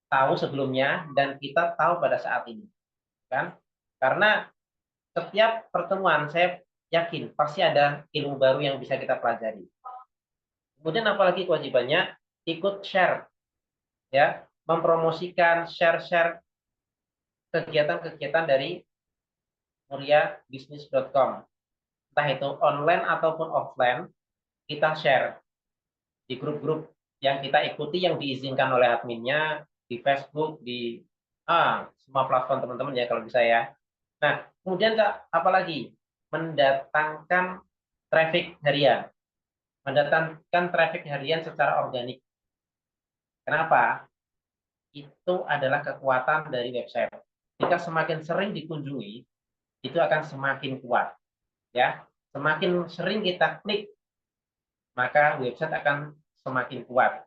tahu sebelumnya dan kita tahu pada saat ini, kan? Karena setiap pertemuan saya yakin pasti ada ilmu baru yang bisa kita pelajari. Kemudian apalagi kewajibannya ikut share, ya, mempromosikan, share kegiatan-kegiatan dari muriabisnis.com, entah itu online ataupun offline, kita share di grup-grup yang kita ikuti yang diizinkan oleh adminnya, di Facebook, di semua platform teman-teman ya kalau bisa ya. Nah, kemudian apalagi mendatangkan traffic harian, secara organik. Kenapa? Itu adalah kekuatan dari website. Jika semakin sering dikunjungi, itu akan semakin kuat. Ya, semakin sering kita klik, maka website akan semakin kuat.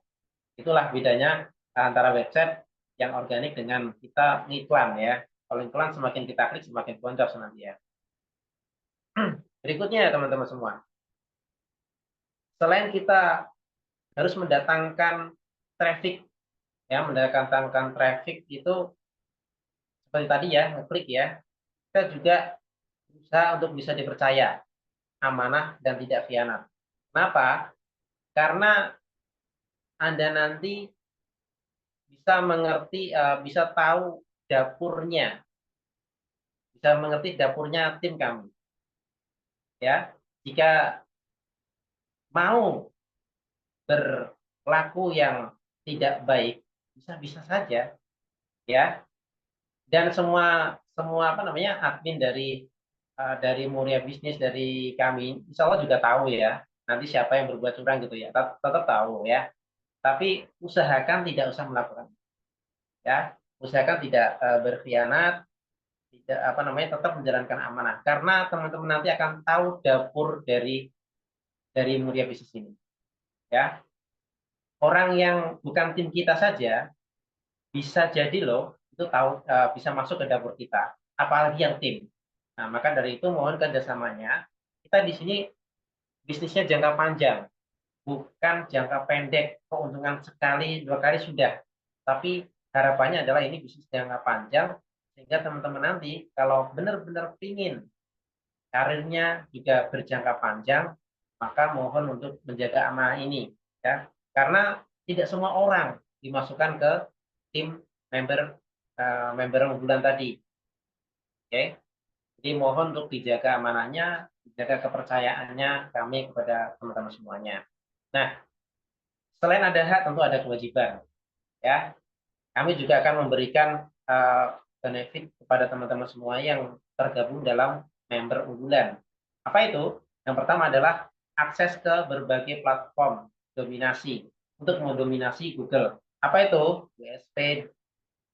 Itulah bedanya antara website yang organik dengan kita ngiklan ya. Kalau iklan semakin kita klik semakin boncos nanti ya. Berikutnya ya teman-teman semua. Selain kita harus mendatangkan traffic, ya mendatangkan traffic itu seperti tadi ya, ngeklik ya. Kita juga berusaha untuk bisa dipercaya, amanah dan tidak khianat. Kenapa? Karena Anda nanti bisa mengerti, bisa tahu dapurnya, bisa mengerti dapurnya tim kami. Ya, jika mau berlaku yang tidak baik, bisa-bisa saja, ya. Dan semua semua apa namanya admin dari Muria Bisnis dari kami, insya Allah juga tahu ya. Nanti siapa yang berbuat curang gitu ya, tetap tahu ya. Tapi usahakan tidak usah melakukan, ya. Usahakan tidak berkhianat, tidak apa namanya tetap menjalankan amanah. Karena teman-teman nanti akan tahu dapur dari Muria Bisnis ini, ya. Orang yang bukan tim kita saja bisa jadi loh itu tahu bisa masuk ke dapur kita, apalagi yang tim. Nah, maka dari itu mohon kerjasamanya. Kita di sini bisnisnya jangka panjang, bukan jangka pendek. Keuntungan sekali dua kali sudah. Tapi harapannya adalah ini bisnis jangka panjang sehingga teman-teman nanti kalau benar-benar pingin karirnya juga berjangka panjang, maka mohon untuk menjaga amanah ini, ya. Karena tidak semua orang dimasukkan ke tim member unggulan tadi. Oke. Jadi mohon untuk dijaga amanahnya, dijaga kepercayaannya kami kepada teman-teman semuanya. Nah, selain ada hak tentu ada kewajiban, ya. Kami juga akan memberikan benefit kepada teman-teman semua yang tergabung dalam member unggulan. Apa itu? Yang pertama adalah akses ke berbagai platform dominasi untuk mendominasi Google. Apa itu? WSP,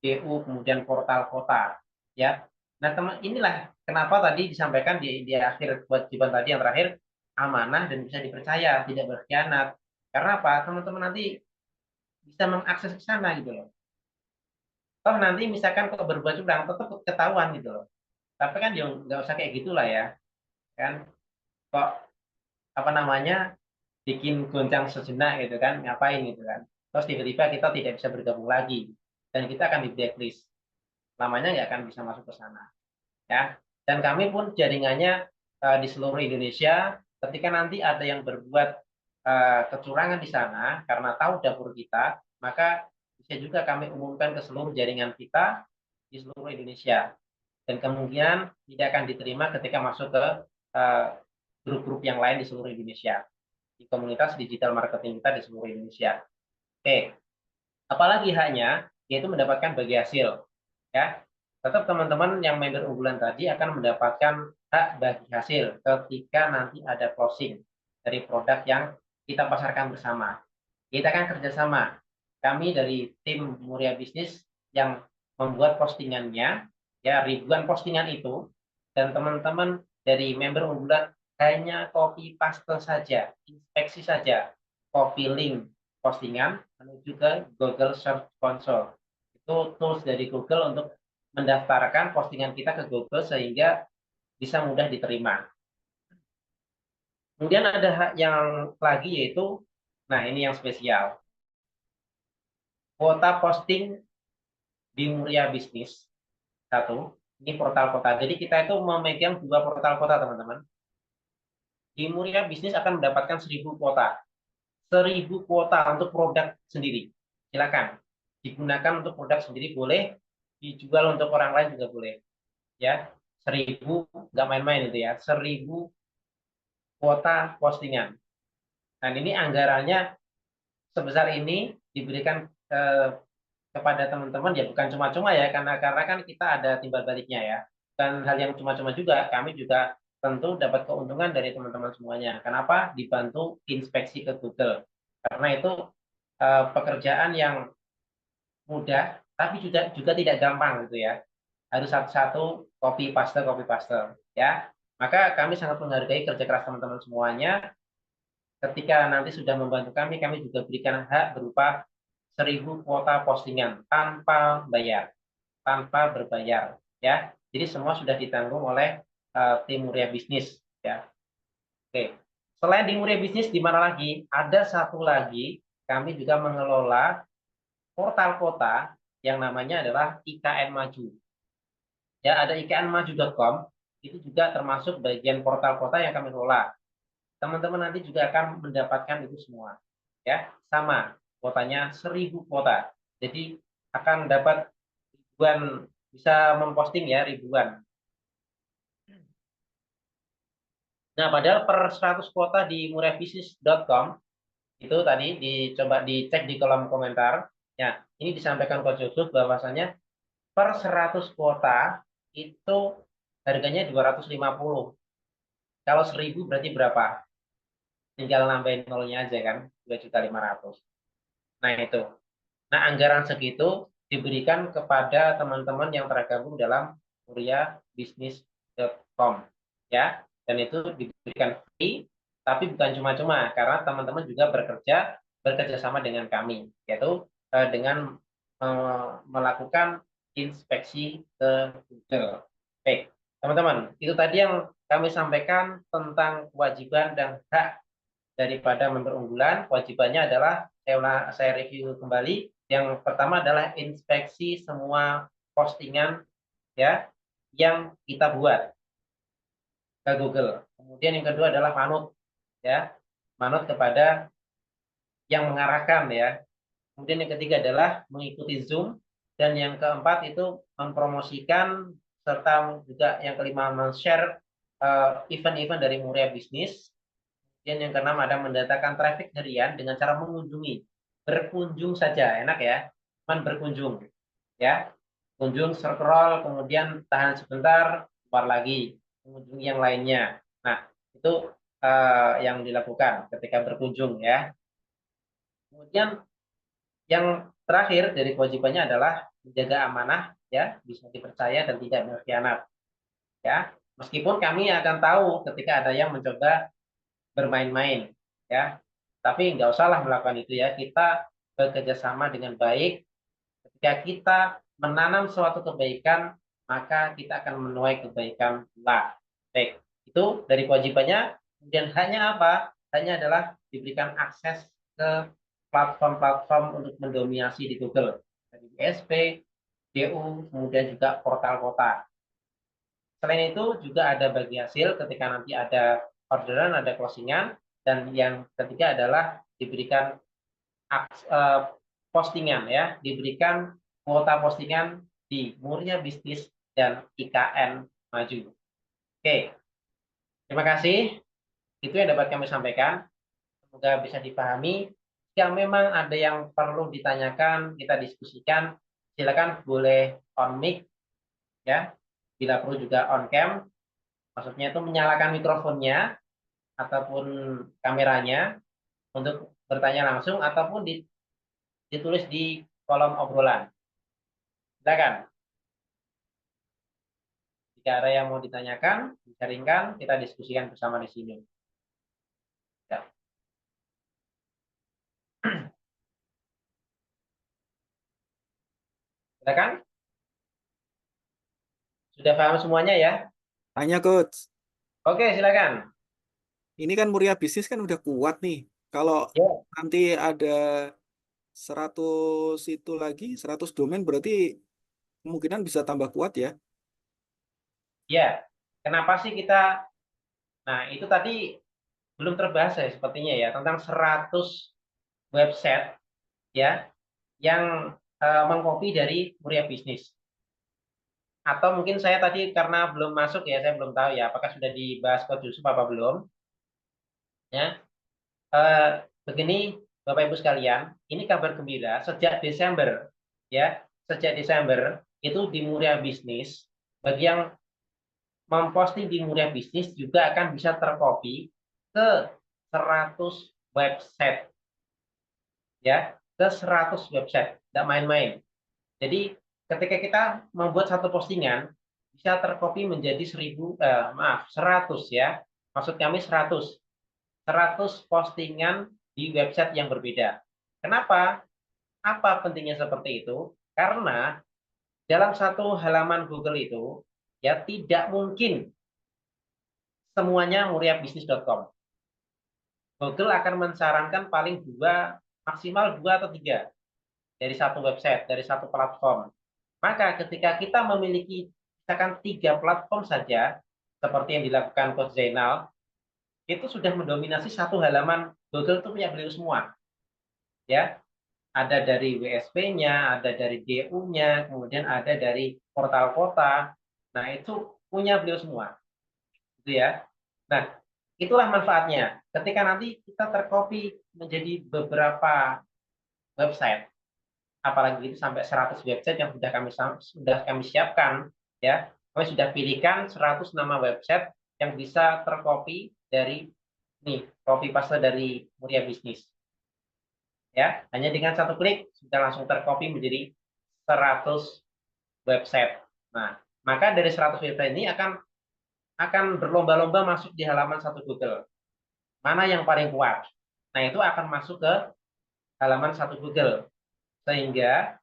DU, kemudian portal kota, ya. Nah, teman inilah kenapa tadi disampaikan di akhir kewajiban tadi yang terakhir amanah dan bisa dipercaya, tidak berkhianat. Karena apa? Teman-teman nanti bisa mengakses ke sana gitu loh. Toh nanti misalkan kalau berbuat curang tetap ketahuan gitu loh. Tapi kan ya nggak usah kayak gitulah ya. Kan kok apa namanya bikin goncang sejenak gitu kan, ngapain gitu kan. Terus tiba-tiba kita tidak bisa bergabung lagi dan kita akan di blacklist. Lamanya nggak akan bisa masuk ke sana. Ya. Dan kami pun jaringannya di seluruh Indonesia, ketika nanti ada yang berbuat kecurangan di sana karena tahu dapur kita, maka bisa juga kami umumkan ke seluruh jaringan kita di seluruh Indonesia. Dan kemungkinan tidak akan diterima ketika masuk ke grup-grup yang lain di seluruh Indonesia, di komunitas digital marketing kita di seluruh Indonesia. Oke, apalagi haknya, yaitu mendapatkan bagi hasil. Ya, tetap teman-teman yang member unggulan tadi akan mendapatkan hak bagi hasil ketika nanti ada closing dari produk yang kita pasarkan bersama. Kita akan kerjasama. Kami dari tim Muria Bisnis yang membuat postingannya, ya ribuan postingan itu, dan teman-teman dari member unggulan hanya copy paste saja, inspeksi saja, copy link postingan menuju ke Google Search Console. Itu tools dari Google untuk mendaftarkan postingan kita ke Google sehingga bisa mudah diterima. Kemudian ada hak yang lagi yaitu, nah ini yang spesial. Kuota posting di Muria Bisnis. Satu, ini portal kota. Jadi kita itu memegang 2 portal kota, teman-teman. Di Muria Bisnis akan mendapatkan 1000 kuota. 1000 kuota untuk produk sendiri. Silakan. Digunakan untuk produk sendiri boleh, dijual untuk orang lain juga boleh. Ya, 1000 nggak main-main itu ya. 1000 kuota postingan. Dan ini anggarannya sebesar ini diberikan kepada teman-teman ya bukan cuma-cuma ya karena kan kita ada timbal baliknya ya. Dan hal yang cuma-cuma juga kami juga tentu dapat keuntungan dari teman-teman semuanya. Kenapa? Dibantu inspeksi ke Google. Karena itu pekerjaan yang mudah tapi juga tidak gampang gitu ya. Harus satu-satu copy paste ya. Maka kami sangat menghargai kerja keras teman-teman semuanya. Ketika nanti sudah membantu kami juga berikan hak berupa 1000 kuota postingan tanpa berbayar ya. Jadi semua sudah ditanggung oleh tim Muria Bisnis ya. Oke. Selain di Muria Bisnis di mana lagi? Ada satu lagi kami juga mengelola portal kota yang namanya adalah IKN Maju. Ya, ada iknmaju.com itu juga termasuk bagian portal kota yang kami kelola. Teman-teman nanti juga akan mendapatkan itu semua. Ya, sama kuotanya 1000 kuota. Jadi akan dapat ribuan, bisa memposting ya ribuan. Nah, padahal per 100 kuota di murahbisnis.com itu tadi dicoba dicek di kolom komentar. Ya, ini disampaikan Coach Yusuf bahwasanya per 100 kuota itu harganya 250. Kalau 1000 berarti berapa? Tinggal nambahin nolnya aja kan, 2.500.000. Nah, itu. Nah, anggaran segitu diberikan kepada teman-teman yang tergabung dalam muriabisnis.com ya. Dan itu diberikan free, tapi bukan cuma-cuma karena teman-teman juga bekerja sama dengan kami, yaitu dengan melakukan inspeksi ke Google. Baik, teman-teman, itu tadi yang kami sampaikan tentang kewajiban dan hak daripada member unggulan. Kewajibannya adalah saya review kembali. Yang pertama adalah inspeksi semua postingan ya yang kita buat ke Google. Kemudian yang kedua adalah manut ya, manut kepada yang mengarahkan ya. Kemudian yang ketiga adalah mengikuti Zoom dan yang keempat itu mempromosikan serta juga yang kelima men-share event-event dari Muria Bisnis. Dan yang keenam ada mendatangkan traffic harian dengan cara mengunjungi, berkunjung saja, enak ya, cuman berkunjung, ya, kunjung, scroll, kemudian tahan sebentar, keluar lagi, mengunjungi yang lainnya. Nah, itu yang dilakukan ketika berkunjung ya. Kemudian yang terakhir dari kewajibannya adalah menjaga amanah, ya, bisa dipercaya dan tidak berkhianat, ya. Meskipun kami akan tahu ketika ada yang mencoba bermain-main ya, tapi nggak usahlah melakukan itu ya. Kita bekerja sama dengan baik. Ketika kita menanam suatu kebaikan, maka kita akan menuai kebaikan pula. Baik, itu dari kewajibannya. Kemudian hanya apa? Hanya adalah diberikan akses ke platform-platform untuk mendominasi di Google, dari ISP, DU, kemudian juga portal kota. Selain itu juga ada bagi hasil ketika nanti ada orderan, ada closingan, dan yang ketiga adalah diberikan postingan ya, diberikan kuota postingan di Muria Bisnis dan IKN Maju. Oke, terima kasih. Itu yang dapat kami sampaikan. Semoga bisa dipahami. Yang memang ada yang perlu ditanyakan, kita diskusikan, silakan boleh on mic ya. Bila perlu juga on cam, maksudnya itu menyalakan mikrofonnya ataupun kameranya untuk bertanya langsung ataupun ditulis di kolom obrolan. Silakan. Jika ada yang mau ditanyakan, disaringkan, kita diskusikan bersama di sini. Ya. Silakan. Sudah paham semuanya ya? Tanya Coach, Oke, silakan. ini kan Muria Bisnis kan udah kuat nih. Kalau Ya, nanti ada 100 itu lagi, 100 domain berarti kemungkinan bisa tambah kuat ya. ya. Kenapa sih kita? Nah, itu tadi belum terbahas ya sepertinya ya tentang 100 website ya yang mengcopy dari Muria Bisnis. Atau mungkin saya tadi karena belum masuk ya, saya belum tahu ya apakah sudah dibahas Coach Yusuf apa belum. Ya, begini Bapak Ibu sekalian, ini kabar gembira sejak Desember ya, sejak Desember itu di Muria Bisnis bagi yang memposting di Muria Bisnis juga akan bisa tercopy ke 100 website ya, ke 100 website, tidak main-main. Jadi ketika kita membuat satu postingan bisa tercopy menjadi 100 ya. Maksud kami 100 postingan di website yang berbeda. Kenapa? Apa pentingnya seperti itu? Karena dalam satu halaman Google itu ya tidak mungkin semuanya muriabisnis.com. Google akan mensarankan paling maksimal 2 atau 3 dari satu website, dari satu platform. Maka ketika kita memiliki misalkan 3 platform saja, seperti yang dilakukan Coach Zainal, itu sudah mendominasi satu halaman Google itu punya beliau semua. Ya, ada dari WSP-nya, ada dari DU-nya, kemudian ada dari portal kota. Nah, itu punya beliau semua. Gitu ya. Nah, itulah manfaatnya. Ketika nanti kita tercopy menjadi beberapa website, apalagi itu sampai 100 website yang sudah kami siapkan ya. Kami sudah pilihkan 100 nama website yang bisa tercopy dari copy paste dari Muria Bisnis. Ya, hanya dengan satu klik sudah langsung tercopy menjadi 100 website. Nah, maka dari 100 website ini akan berlomba-lomba masuk di halaman satu Google. Mana yang paling kuat? Nah, itu akan masuk ke halaman satu Google. Sehingga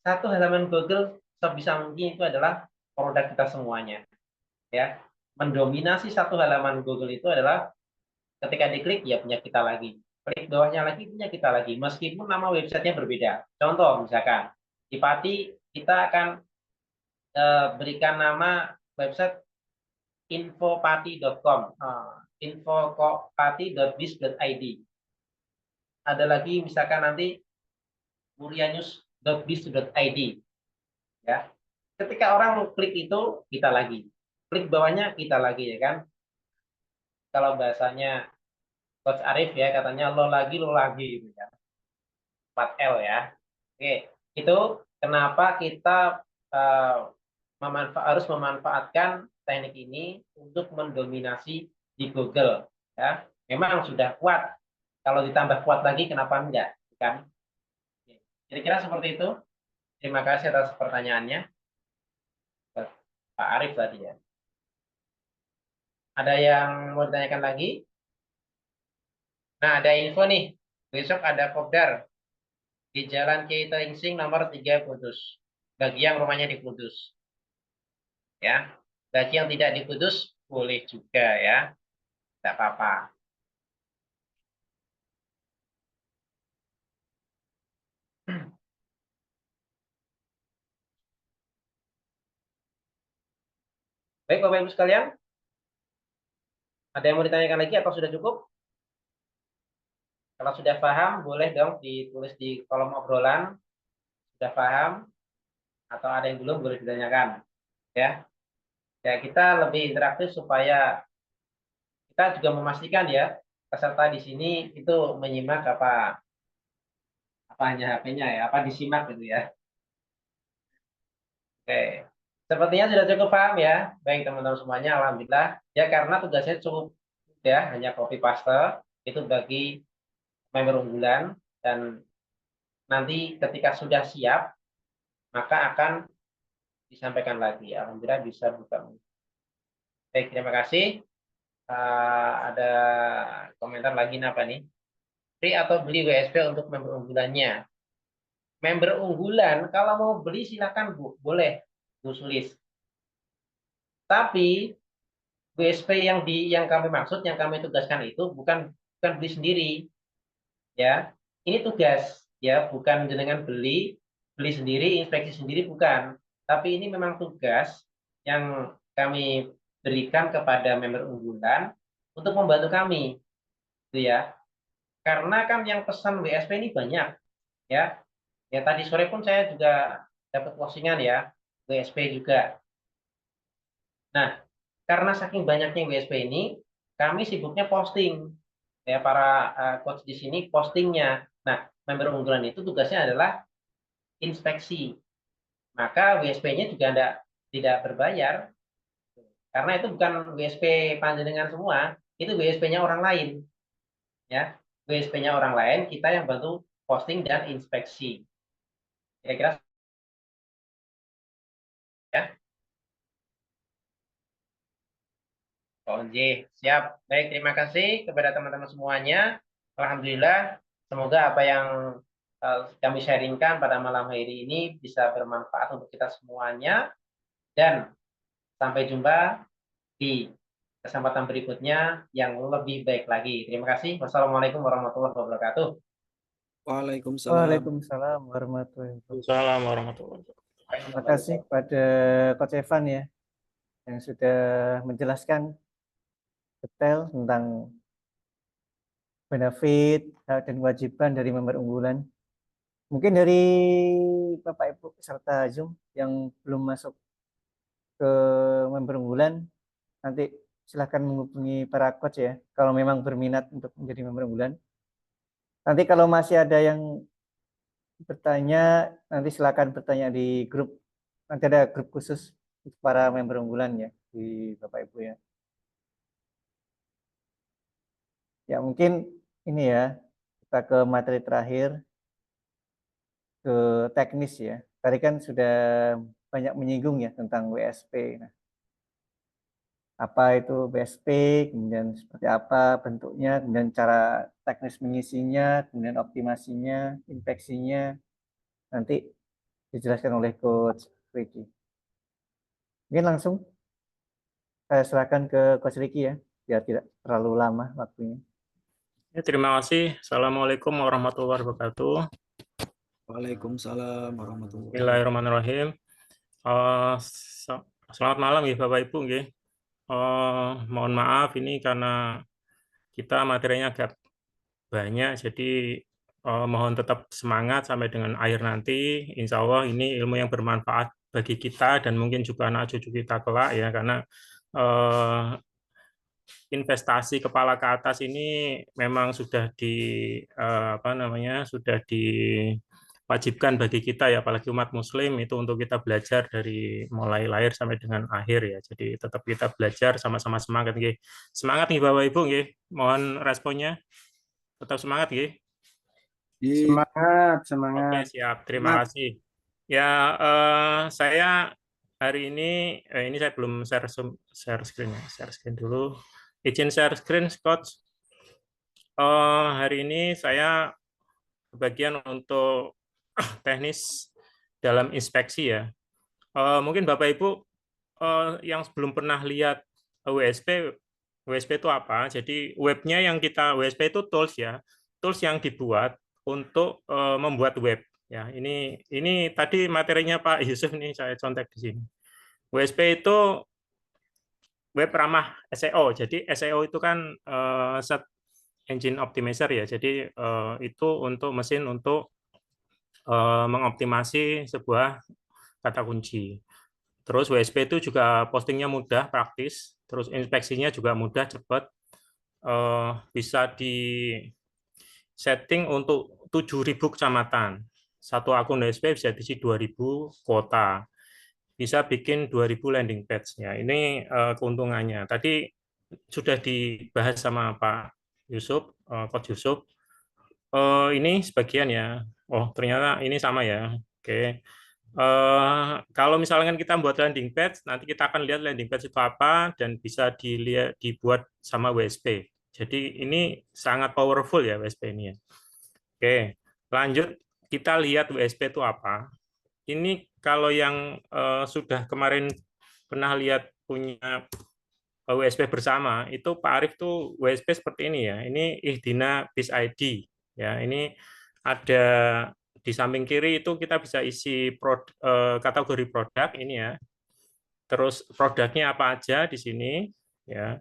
satu halaman Google sebisa mungkin itu adalah produk kita semuanya. Ya, mendominasi satu halaman Google itu adalah ketika diklik ya punya kita lagi. Klik bawahnya lagi punya kita lagi. Meskipun nama websitenya berbeda. Contoh misalkan di Pati kita akan berikan nama website infopati.com, infopati.biz.id. Ada lagi misalkan nanti murianews.biz.id. Ya, ketika orang klik itu kita lagi, klik bawahnya kita lagi ya kan. Kalau bahasanya Coach Arif ya katanya lo lagi gitu ya. 4L ya. Oke, itu kenapa kita harus memanfaatkan teknik ini untuk mendominasi di Google ya. Memang sudah kuat. Kalau ditambah kuat lagi kenapa enggak? Kan? Kira-kira seperti itu. Terima kasih atas pertanyaannya. Pak Arif tadi ya. Ada yang mau ditanyakan lagi? Nah, ada info nih. Besok ada kopdar di Jalan Kiai Taringsing nomor 3 Kudus. Bagi yang rumahnya di Kudus. Ya. Bagi yang tidak di Kudus boleh juga ya. Tidak apa-apa. Baik Bapak Ibu sekalian. Ada yang mau ditanyakan lagi atau sudah cukup? Kalau sudah paham, boleh dong ditulis di kolom obrolan. Sudah paham atau ada yang belum boleh ditanyakan. Ya, ya kita lebih interaktif supaya kita juga memastikan ya peserta di sini itu menyimak apa hanya HP-nya ya, apa disimak gitu ya. Oke, sepertinya sudah cukup paham ya. Baik teman-teman semuanya, alhamdulillah. Ya karena tugasnya cukup ya, hanya copy paste itu bagi member unggulan dan nanti ketika sudah siap maka akan disampaikan lagi. Alhamdulillah bisa buka. Baik, terima kasih. Ada komentar lagi apa nih? Free atau beli WSP untuk member unggulannya? Member unggulan kalau mau beli silakan Bu, boleh Bu Sulis. Tapi WSP yang kami maksud, yang kami tugaskan itu bukan beli sendiri, ya. Ini tugas, ya, bukan dengan beli sendiri, inspeksi sendiri, bukan. Tapi ini memang tugas yang kami berikan kepada member unggulan untuk membantu kami, gitu ya. Karena kan yang pesan WSP ini banyak, ya. Ya tadi sore pun saya juga dapat postingan ya, WSP juga. Nah, karena saking banyaknya WSP ini, kami sibuknya posting. Ya, para coach di sini postingnya. Nah, member unggulan itu tugasnya adalah inspeksi. Maka WSP-nya juga tidak berbayar. Karena itu bukan WSP panjenengan semua, itu WSP-nya orang lain. Ya, WSP-nya orang lain, kita yang bantu posting dan inspeksi. Kira-kira ya. OJ, siap. Baik, terima kasih kepada teman-teman semuanya. Alhamdulillah, semoga apa yang kami sharingkan pada malam hari ini bisa bermanfaat untuk kita semuanya. Dan sampai jumpa di kesempatan berikutnya yang lebih baik lagi. Terima kasih. Wassalamualaikum warahmatullahi wabarakatuh. Waalaikumsalam. Waalaikumsalam warahmatullahi wabarakatuh. Assalamualaikum warahmatullahi wabarakatuh. Terima kasih kepada Coach Evan ya yang sudah menjelaskan detail tentang benefit, hak dan kewajiban dari member unggulan. Mungkin dari Bapak Ibu peserta Zoom yang belum masuk ke member unggulan, nanti silahkan menghubungi para coach ya, kalau memang berminat untuk menjadi member unggulan. Nanti kalau masih ada yang bertanya, nanti silahkan bertanya di grup. Nanti ada grup khusus untuk para member unggulan ya, di Bapak Ibu ya. Ya mungkin ini ya, kita ke materi terakhir, ke teknis ya. Tadi kan sudah banyak menyinggung ya tentang WSP. Nah, apa itu WSP, kemudian seperti apa bentuknya, kemudian cara teknis mengisinya, kemudian optimasinya, inspeksinya, nanti dijelaskan oleh Coach Ricky. Mungkin langsung saya serahkan ke Coach Ricky ya, biar tidak terlalu lama waktunya. Ya, terima kasih. Assalamualaikum warahmatullahi wabarakatuh. Waalaikumsalam warahmatullahi wabarakatuh. Bismillahirrahmanirrahim. Selamat malam ya Bapak Ibu nggih. Mohon maaf ini karena kita materinya agak banyak, jadi mohon tetap semangat sampai dengan akhir nanti. Insya Allah ini ilmu yang bermanfaat bagi kita dan mungkin juga anak cucu kita kelak ya, karena investasi kepala ke atas ini memang sudah sudah diwajibkan bagi kita ya, apalagi umat muslim itu untuk kita belajar dari mulai lahir sampai dengan akhir ya. Jadi tetap kita belajar sama-sama semangat nggih. Semangat nih Bapak Ibu nggih. Mohon responnya. Tetap semangat nggih. Semangat, Oke, semangat. siap. Terima kasih. Ya, saya hari ini saya belum share screen ya. Share screen dulu. Izin share screen, Coach. Hari ini saya bagian untuk teknis dalam inspeksi ya. Mungkin Bapak Ibu yang belum pernah lihat WSP itu apa? Jadi webnya yang WSP itu tools ya, tools yang dibuat untuk membuat web. Ya, ini tadi materinya Pak Yusuf nih saya contek di sini. WSP itu web ramah SEO. Jadi SEO itu kan search engine optimizer ya. Jadi itu untuk mesin untuk mengoptimasi sebuah kata kunci. Terus WSP itu juga postingnya mudah, praktis. Terus inspeksinya juga mudah, cepat. Bisa di setting untuk 7.000 kecamatan. Satu akun WSP bisa diisi 2.000 kota. Bisa bikin 2.000 landing page. Ya, ini keuntungannya. Tadi sudah dibahas sama Pak Yusuf, Coach Yusuf. Ini sebagian ya. Oh, ternyata ini sama ya. Oke. Kalau misalkan kita buat landing page, nanti kita akan lihat landing page itu apa dan bisa dibuat sama WSP. Jadi ini sangat powerful ya WSP ini ya. Oke, lanjut kita lihat WSP itu apa. Ini kalau yang sudah kemarin pernah lihat punya WSP bersama, itu Pak Arief tuh WSP seperti ini ya. Ini Ihdina Bis ID ya. Ini ada di samping kiri itu kita bisa isi kategori produk ini ya. Terus produknya apa aja di sini ya.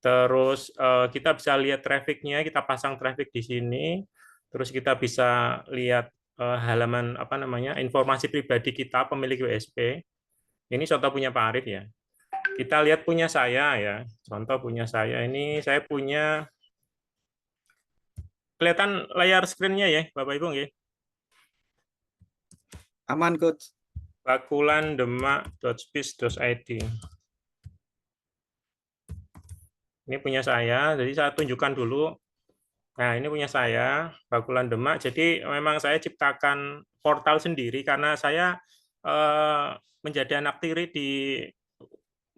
Terus kita bisa lihat trafficnya, kita pasang traffic di sini. Terus kita bisa lihat halaman apa namanya informasi pribadi kita pemilik WSP. Ini contoh punya Pak Arief ya. Kita lihat punya saya ya. Contoh punya saya ini saya punya kelihatan layar screen-nya ya, Bapak Ibu nggih. Aman, Coach. bakulandemak.space.id. Ini punya saya, jadi saya tunjukkan dulu. Nah, ini punya saya, Bakulan Demak. Jadi memang saya ciptakan portal sendiri karena saya menjadi anak tiri di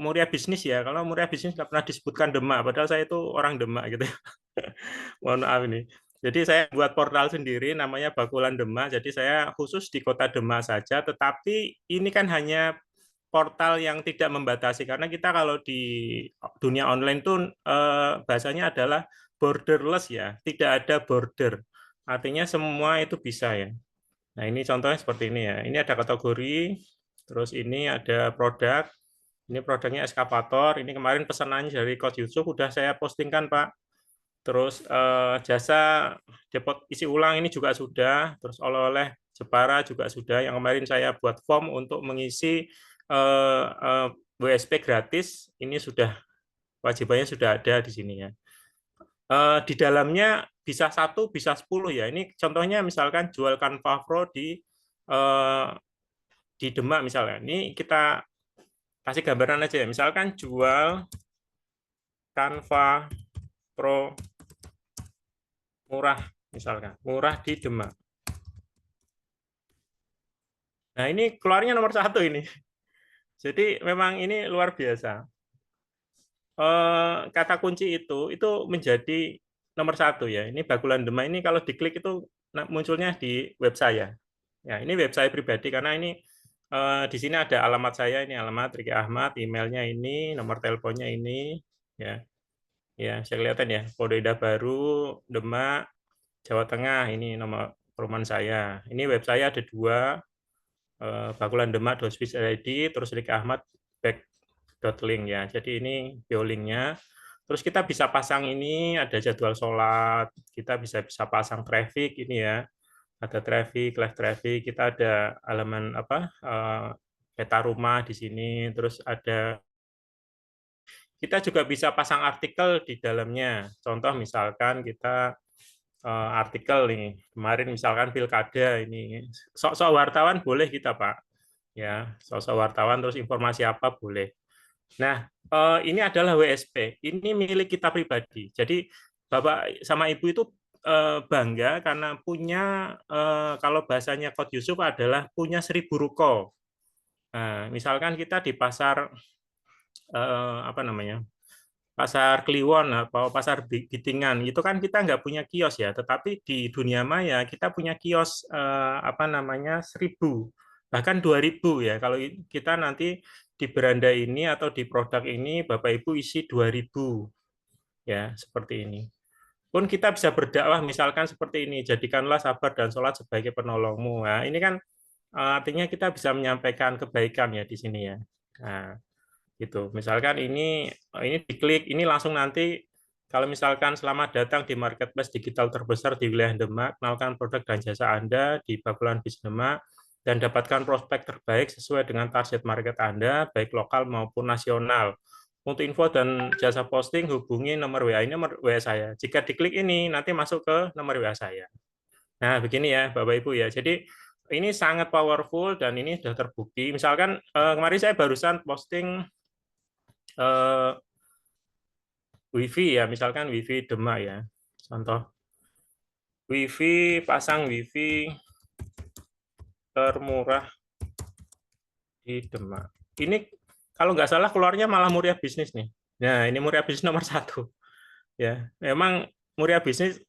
Muria Bisnis ya. Kalau Muria Bisnis nggak pernah disebutkan Demak, padahal saya itu orang Demak gitu. Mohon maaf ini. Jadi saya buat portal sendiri namanya Bakulan Demak. Jadi saya khusus di kota Demak saja, tetapi ini kan hanya portal yang tidak membatasi karena kita kalau di dunia online tuh bahasanya adalah borderless ya, tidak ada border. Artinya semua itu bisa ya. Nah, ini contohnya seperti ini ya. Ini ada kategori, terus ini ada produk. Ini produknya eskavator. Ini kemarin pesanannya dari Coach Yusuf udah saya postingkan, Pak. Terus jasa depot isi ulang ini juga sudah. Terus oleh-oleh Jepara juga sudah. Yang kemarin saya buat form untuk mengisi WSP gratis. Ini sudah wajibannya sudah ada di sini ya. Di dalamnya bisa 1, bisa 10 ya. Ini contohnya misalkan jual Canva Pro di Demak misalnya. Ini kita kasih gambaran aja ya. Misalkan jual Canva Pro murah misalkan, murah di Demak. Nah, ini keluarnya nomor 1 ini. Jadi memang ini luar biasa. Kata kunci itu menjadi nomor 1 ya. Ini Bakulan Demak ini kalau diklik itu munculnya di web saya. Ya, ini web saya pribadi karena ini di sini ada alamat saya, ini alamat Riki Ahmad, emailnya ini, nomor teleponnya ini, ya. Ya, saya kelihatan ya, Polda Baru, Demak, Jawa Tengah, ini nomor perumahan saya. Ini web saya ada 2, Bakulan Demak.space.id, terus Riki Ahmad back.link ya. Jadi ini biolinknya. Terus kita bisa pasang ini, ada jadwal sholat, kita bisa pasang traffic ini ya. Ada traffic, live traffic, kita ada halaman apa peta rumah di sini, terus ada kita juga bisa pasang artikel di dalamnya. Contoh misalkan kita artikel nih kemarin misalkan pilkada ini, sok-sok wartawan boleh kita Pak, ya sok-sok wartawan terus informasi apa boleh. Nah ini adalah WSP, ini milik kita pribadi. Jadi Bapak sama Ibu itu bangga karena punya kalau bahasanya Coach Yusuf adalah punya 1000 ruko. Nah, misalkan kita di pasar apa namanya pasar Kliwon atau pasar Gitingan itu kan kita nggak punya kios ya, tetapi di dunia maya kita punya kios apa namanya 1000 bahkan 2000 ya. Kalau kita nanti di beranda ini atau di produk ini Bapak Ibu isi 2000 ya seperti ini. Pun kita bisa berdakwah misalkan seperti ini, jadikanlah sabar dan sholat sebagai penolongmu. Nah, ini kan artinya kita bisa menyampaikan kebaikan ya di sini ya. Nah, Gitu. Misalkan ini diklik, ini langsung nanti kalau misalkan selamat datang di marketplace digital terbesar di wilayah Demak, kenalkan produk dan jasa Anda di Bakulan Bis Demak dan dapatkan prospek terbaik sesuai dengan target market Anda, baik lokal maupun nasional. Untuk info dan jasa posting hubungi nomor WA ini, nomor WA saya. Jika diklik ini nanti masuk ke nomor WA saya. Nah, begini ya Bapak Ibu ya. Jadi ini sangat powerful dan ini sudah terbukti. Misalkan kemarin saya barusan posting WiFi ya, misalkan WiFi Demak ya. Contoh WiFi, pasang WiFi termurah di Demak. Ini kalau nggak salah keluarnya malah Muria Bisnis nih. Nah, ini Muria Bisnis nomor 1. Ya, memang Muria Bisnis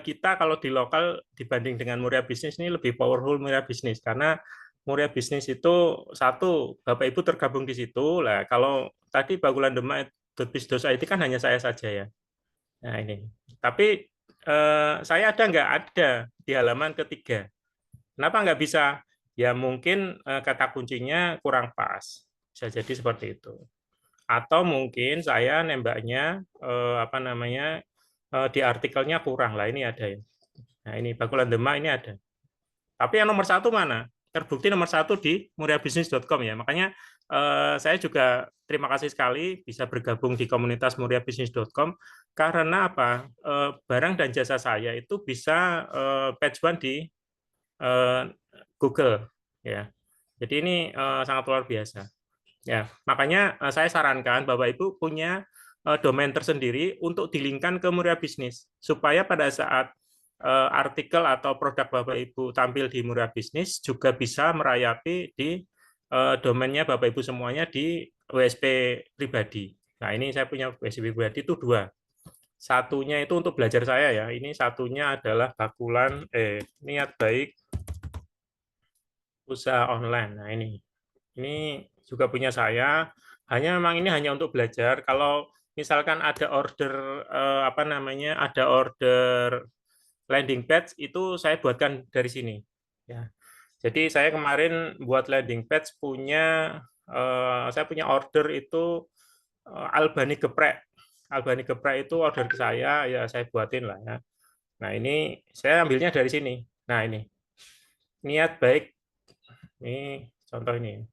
kita kalau di lokal dibanding dengan Muria Bisnis ini lebih powerful Muria Bisnis karena Muria Bisnis itu satu Bapak Ibu tergabung di situ lah. Kalau tadi Bakulan Demak .biz.id kan hanya saya saja ya. Nah ini. Tapi saya ada nggak ada di halaman ketiga. Kenapa nggak bisa? Ya mungkin kata kuncinya kurang pas. Bisa jadi seperti itu. Atau mungkin saya nembaknya apa namanya di artikelnya kurang lah. Ini ada ya. Nah ini Bakulan Demak ini ada. Tapi yang nomor 1 mana? Terbukti nomor 1 di muriabisnis.com ya. Makanya saya juga terima kasih sekali bisa bergabung di komunitas muriabisnis.com karena apa? Barang dan jasa saya itu bisa page one di Google ya. Jadi ini sangat luar biasa. Ya, makanya saya sarankan Bapak Ibu punya domain tersendiri untuk dilingkan ke Muria Bisnis supaya pada saat artikel atau produk Bapak Ibu tampil di Muria Bisnis juga bisa merayapi di domainnya Bapak Ibu semuanya di WSP pribadi. Nah, ini saya punya WSP pribadi itu 2. Satunya itu untuk belajar saya ya. Ini satunya adalah Bakulan niat baik usaha online. Nah, ini juga punya saya. Hanya memang ini hanya untuk belajar. Kalau misalkan ada order apa namanya? Ada order landing page itu saya buatkan dari sini ya. Jadi saya kemarin buat landing page saya punya order itu Albani geprek. Albani geprek itu order ke saya ya saya buatin lah ya. Nah, ini saya ambilnya dari sini. Nah, ini. Niat baik. Ini contoh ini.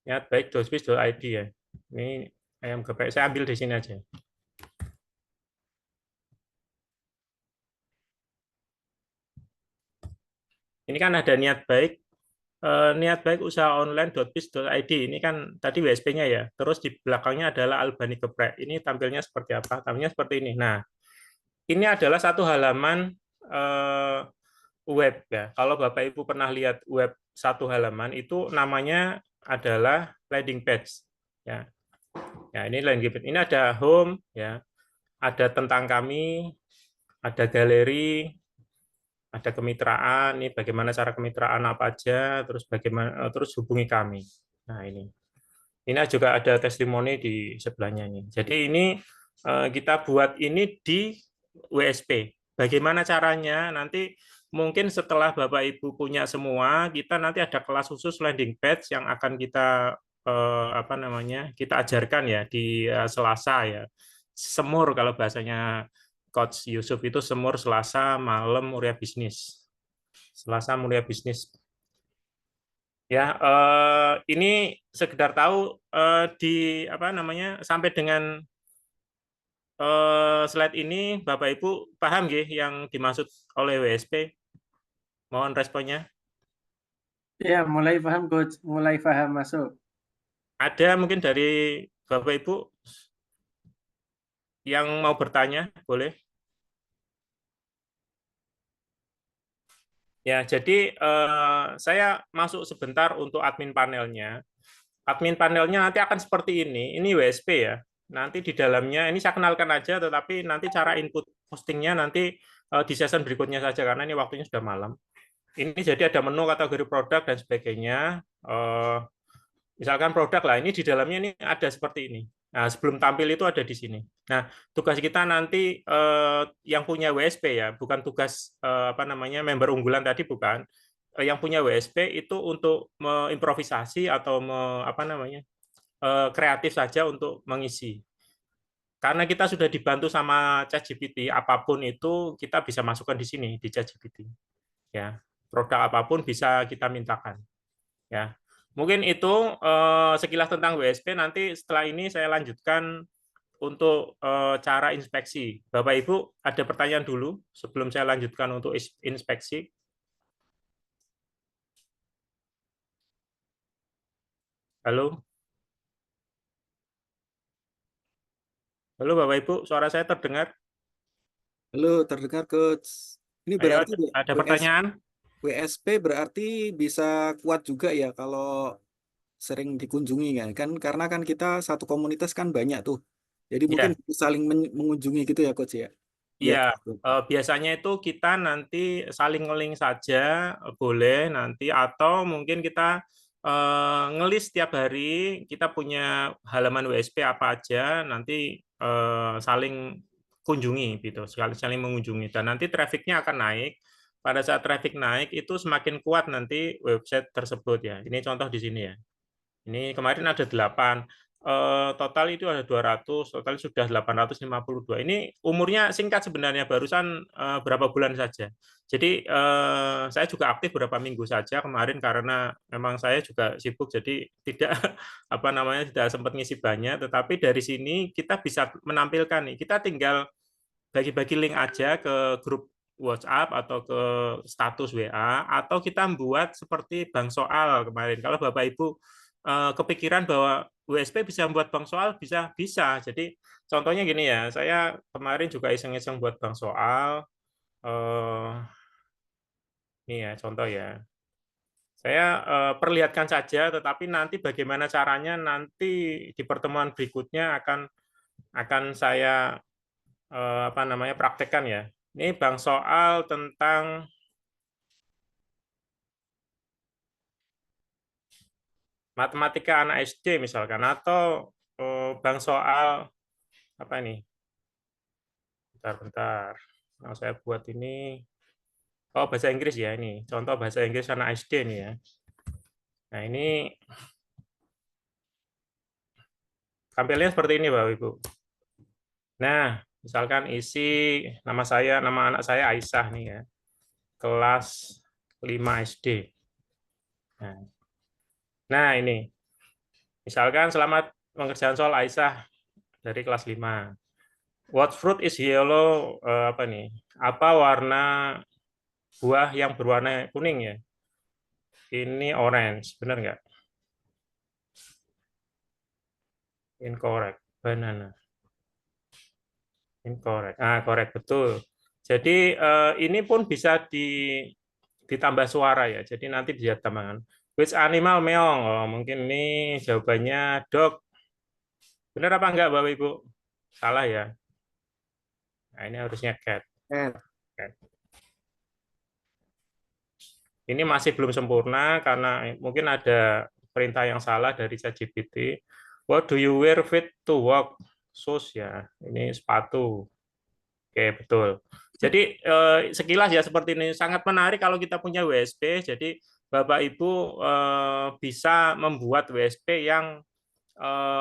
Niat baik .biz.id ya. Ini ayam geprek saya ambil di sini aja. Ini kan ada niat baik usaha online.biz.id. Ini kan tadi WSP-nya ya. Terus di belakangnya adalah Albani geprek. Ini tampilnya seperti apa? Tampilnya seperti ini. Nah, ini adalah satu halaman web ya. Kalau Bapak Ibu pernah lihat web satu halaman itu namanya adalah landing page ya. Ya, ini landing page. Ini ada home ya. Ada tentang kami, ada galeri, ada kemitraan, ini bagaimana cara kemitraan apa aja, terus bagaimana terus hubungi kami. Nah, ini juga ada testimoni di sebelahnya ini. Jadi ini kita buat ini di WSP. Bagaimana caranya? Nanti mungkin setelah Bapak Ibu punya semua, kita nanti ada kelas khusus landing page yang akan kita apa namanya? Kita ajarkan ya di Selasa ya. Semur kalau bahasanya Coach Yusuf itu semur Selasa malam Muria Bisnis. Selasa Muria Bisnis. Ya, ini sekedar tahu di apa namanya sampai dengan slide ini Bapak Ibu paham nggih yang dimaksud oleh WSP? Mohon responnya. Ya, mulai paham Coach, mulai paham masuk. Ada mungkin dari Bapak Ibu yang mau bertanya, boleh? Ya, jadi saya masuk sebentar untuk admin panelnya. Admin panelnya nanti akan seperti ini. Ini WSP ya. Nanti di dalamnya, ini saya kenalkan aja, tetapi nanti cara input postingnya nanti di session berikutnya saja, karena ini waktunya sudah malam. Ini jadi ada menu kategori produk dan sebagainya. Misalkan produk lah, ini di dalamnya ini ada seperti ini. Nah, sebelum tampil itu ada di sini. Nah, tugas kita nanti yang punya WSP ya, bukan tugas apa namanya member unggulan tadi bukan. Yang punya WSP itu untuk mengimprovisasi atau apa namanya kreatif saja untuk mengisi. Karena kita sudah dibantu sama ChatGPT, apapun itu kita bisa masukkan di sini di ChatGPT. Ya, produk apapun bisa kita mintakan. Ya, mungkin itu sekilas tentang WSP. Nanti setelah ini saya lanjutkan untuk cara inspeksi. Bapak Ibu ada pertanyaan dulu sebelum saya lanjutkan untuk inspeksi. Halo, halo Bapak Ibu, suara saya terdengar? Halo, terdengar Coach. Ini Ayo, berarti ada pertanyaan? WSP berarti bisa kuat juga ya kalau sering dikunjungi kan? Karena kan kita satu komunitas kan banyak tuh. Jadi mungkin Ya. saling mengunjungi gitu ya Coach ya. Biar Iya, biasanya itu kita nanti saling nge-link saja, boleh nanti, atau mungkin kita ngelis tiap hari, kita punya halaman WSP apa aja, nanti saling kunjungi, gitu, saling mengunjungi. Dan nanti trafficnya akan naik, pada saat traffic naik, itu semakin kuat nanti website tersebut ya. Ini contoh di sini ya. Ini kemarin ada 8, total itu ada 200, total sudah 852. Ini umurnya singkat sebenarnya, barusan berapa bulan saja. Jadi saya juga aktif beberapa minggu saja kemarin karena memang saya juga sibuk, jadi tidak apa namanya tidak sempat ngisi banyak. Tetapi dari sini kita bisa menampilkan nih, kita tinggal bagi-bagi link aja ke grup WhatsApp atau ke status WA, atau kita buat seperti bank soal kemarin. Kalau Bapak Ibu kepikiran bahwa WSP bisa membuat bank soal, bisa. Jadi contohnya gini ya, saya kemarin juga iseng-iseng buat bank soal. Ini ya contoh ya. Saya perlihatkan saja, tetapi nanti bagaimana caranya nanti di pertemuan berikutnya akan saya apa namanya praktekkan ya. Ini bank soal tentang matematika anak SD misalkan, atau bank soal apa ini? Bentar. Nah, saya buat ini. Oh, bahasa Inggris ya ini. Contoh bahasa Inggris anak SD nih ya. Nah, ini tampilnya seperti ini, Bapak Ibu. Nah, misalkan isi nama saya, nama anak saya Aisyah nih ya. Kelas 5 SD. Nah, ini. Misalkan selamat mengerjakan soal Aisyah dari kelas 5. What fruit is yellow? Apa nih? Apa warna buah yang berwarna kuning ya? Ini orange, benar nggak? Incorrect, banana. Incorrect. Correct, betul. Jadi ini pun bisa ditambah suara ya. Jadi nanti bisa tambahkan. Which animal meong? Oh, mungkin ini jawabannya dog. Benar apa enggak, Bapak Ibu? Salah ya. Nah, ini harusnya cat. Cat. Ini masih belum sempurna karena mungkin ada perintah yang salah dari ChatGPT. What do you wear fit to work? Shoes ya. Ini sepatu. Oke, betul. Jadi sekilas ya seperti ini, sangat menarik kalau kita punya WSP. Jadi Bapak Ibu bisa membuat WSP yang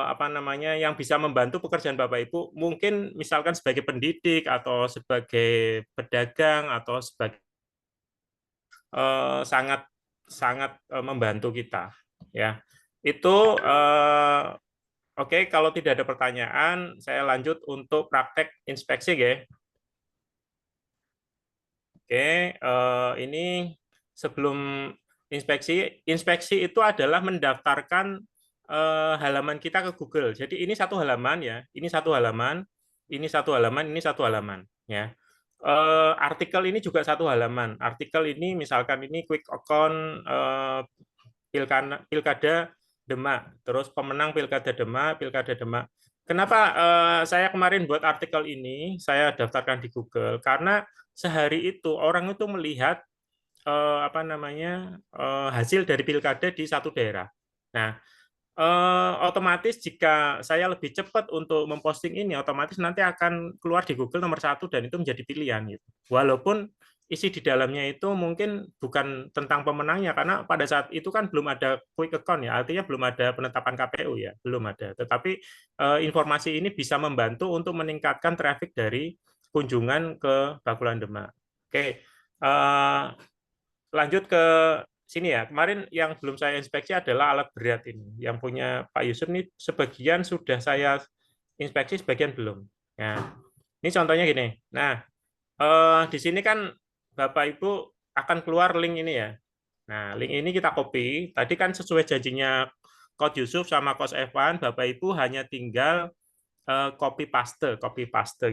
apa namanya, yang bisa membantu pekerjaan Bapak Ibu. Mungkin misalkan sebagai pendidik atau sebagai pedagang atau sebagai sangat sangat membantu kita. Ya, itu oke. Kalau tidak ada pertanyaan, saya lanjut untuk praktek inspeksi, ya. Oke, ini sebelum inspeksi itu adalah mendaftarkan halaman kita ke Google. Jadi ini satu halaman ya, ini satu halaman, ini satu halaman, ini satu halaman ya. Artikel ini juga satu halaman. Artikel ini misalkan ini quick account Pilkada Demak, terus pemenang Pilkada Demak, Pilkada Demak. Kenapa saya kemarin buat artikel ini, saya daftarkan di Google karena sehari itu orang itu melihat apa namanya hasil dari pilkada di satu daerah. Nah, otomatis jika saya lebih cepat untuk memposting ini, otomatis nanti akan keluar di Google nomor 1 dan itu menjadi pilihan gitu. Walaupun isi di dalamnya itu mungkin bukan tentang pemenangnya, karena pada saat itu kan belum ada quick account ya, artinya belum ada penetapan KPU ya, belum ada. Tetapi informasi ini bisa membantu untuk meningkatkan traffic dari kunjungan ke Bakulan Demak. Oke, lanjut ke sini ya. Kemarin yang belum saya inspeksi adalah alat berat ini. Yang punya Pak Yusuf ini sebagian sudah saya inspeksi, sebagian belum. Ya, ini contohnya gini. Nah, di sini kan Bapak Ibu akan keluar link ini ya. Nah, link ini kita copy. Tadi kan sesuai janjinya Coach Yusuf sama Coach Evan, Bapak Ibu hanya tinggal copy paste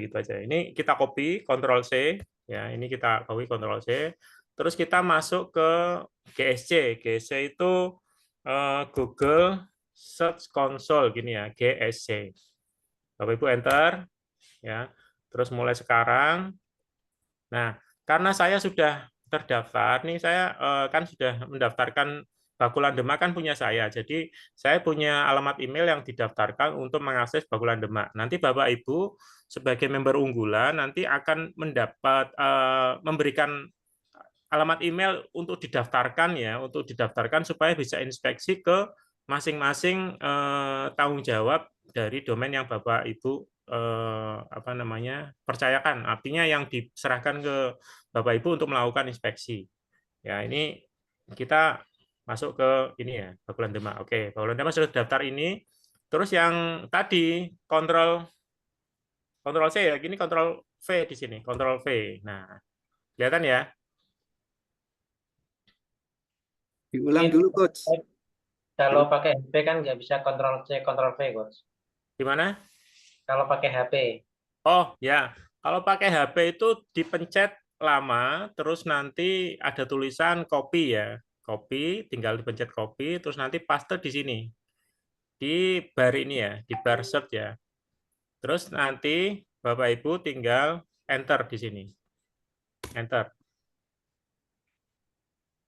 gitu aja. Ini kita copy, Ctrl C, ya. Ini kita copy Ctrl C. Terus kita masuk ke GSC. GSC itu Google Search Console gini ya, GSC. Bapak Ibu enter, ya. Terus mulai sekarang. Nah, karena saya sudah terdaftar, nih saya kan sudah mendaftarkan Bakulan Demak kan punya saya. Jadi saya punya alamat email yang didaftarkan untuk mengakses Bakulan Demak. Nanti Bapak Ibu sebagai member unggulan nanti akan mendapat memberikan alamat email untuk didaftarkan ya, untuk didaftarkan supaya bisa inspeksi ke masing-masing tanggung jawab dari domain yang Bapak Ibu apa namanya percayakan, artinya yang diserahkan ke Bapak Ibu untuk melakukan inspeksi. Ya, ini kita masuk ke ini ya, Bakulan Demak. Oke, Bakulan Demak sudah daftar ini. Terus yang tadi kontrol C ya, gini kontrol V di sini, kontrol V. Nah, kelihatan ya? Diulang dulu, Coach. Kalau pakai HP kan nggak bisa Ctrl C, Ctrl V, Coach. Gimana? Kalau pakai HP. Oh ya, kalau pakai HP itu dipencet lama, terus nanti ada tulisan copy ya, copy, tinggal dipencet copy, terus nanti paste di sini, di bar ini ya, di bar search ya. Terus nanti Bapak Ibu tinggal enter di sini, enter.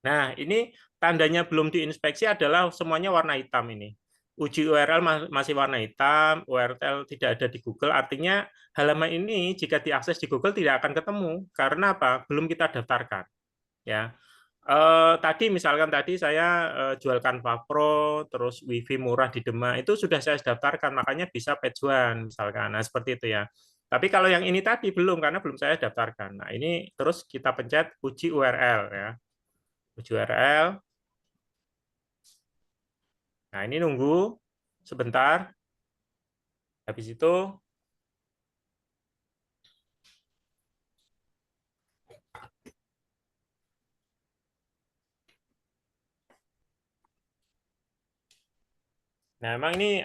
Nah, ini tandanya belum diinspeksi adalah semuanya warna hitam ini. Uji URL masih warna hitam, URL tidak ada di Google, artinya halaman ini jika diakses di Google tidak akan ketemu. Karena apa? Belum kita daftarkan. Ya. Tadi misalkan tadi saya jual Canva Pro, terus WiFi murah di Demak, itu sudah saya daftarkan, makanya bisa page one misalkan. Nah, seperti itu ya. Tapi kalau yang ini tadi belum, karena belum saya daftarkan. Nah, ini terus kita pencet uji URL ya. Uji URL. Nah, ini nunggu sebentar. Habis itu nah, memang ini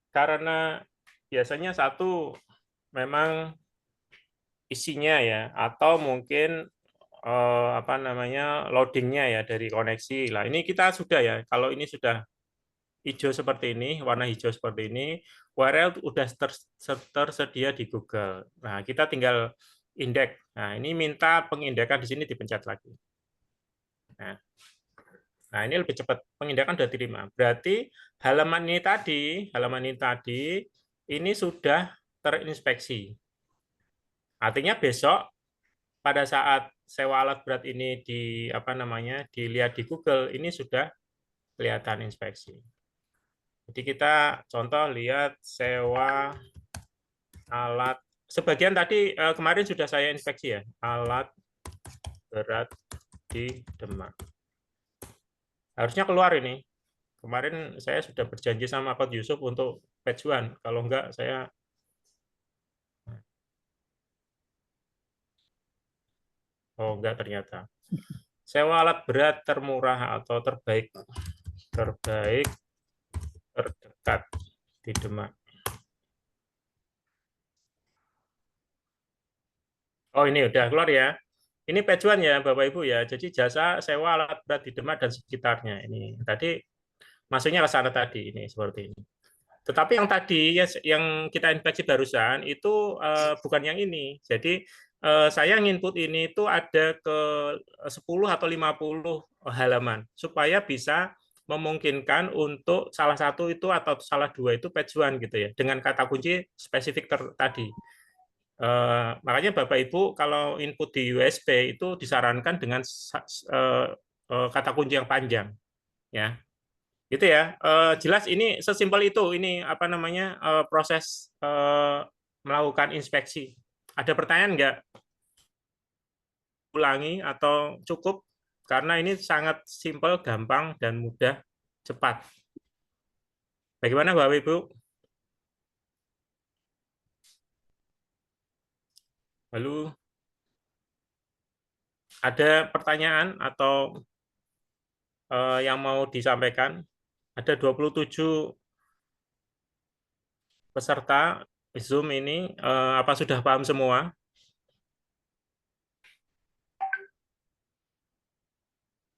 karena biasanya satu memang isinya ya, atau mungkin apa namanya loadingnya ya dari koneksi. Lah ini kita sudah ya, kalau ini sudah hijau seperti ini, warna hijau seperti ini, URL sudah tersedia di Google. Nah, kita tinggal indeks. Nah, ini minta pengindekan di sini dipencet lagi. Nah, ini lebih cepat, pengindekan sudah diterima. Berarti halaman ini tadi, ini sudah terinspeksi. Artinya besok pada saat sewa alat berat ini dilihat di Google, ini sudah kelihatan inspeksi. Jadi kita contoh lihat sewa alat, sebagian tadi kemarin sudah saya inspeksi ya, alat berat di Demak. Harusnya keluar ini. Kemarin saya sudah berjanji sama Coach Yusuf untuk page one, kalau enggak saya oh enggak ternyata. Sewa alat berat termurah atau terbaik terdekat di Demak. Oh, ini udah keluar ya. Ini page one ya Bapak Ibu ya. Jadi jasa sewa alat berat di Demak dan sekitarnya. Ini tadi masuknya ke sana tadi ini seperti ini. Tetapi yang tadi yang kita inspeksi barusan itu bukan yang ini. Jadi saya nginput ini itu ada ke 10 atau 50 halaman supaya bisa memungkinkan untuk salah satu itu atau salah dua itu page one gitu ya dengan kata kunci spesifik tadi. Makanya Bapak Ibu kalau input di USB itu disarankan dengan kata kunci yang panjang, ya. Gitu ya. Jelas ini sesimpel itu. Ini apa namanya proses melakukan inspeksi. Ada pertanyaan nggak? Ulangi atau cukup? Karena ini sangat simpel, gampang, dan mudah, cepat. Bagaimana Bapak Ibu? Lalu ada pertanyaan atau yang mau disampaikan? Ada 27 peserta Zoom ini. Apa sudah paham semua?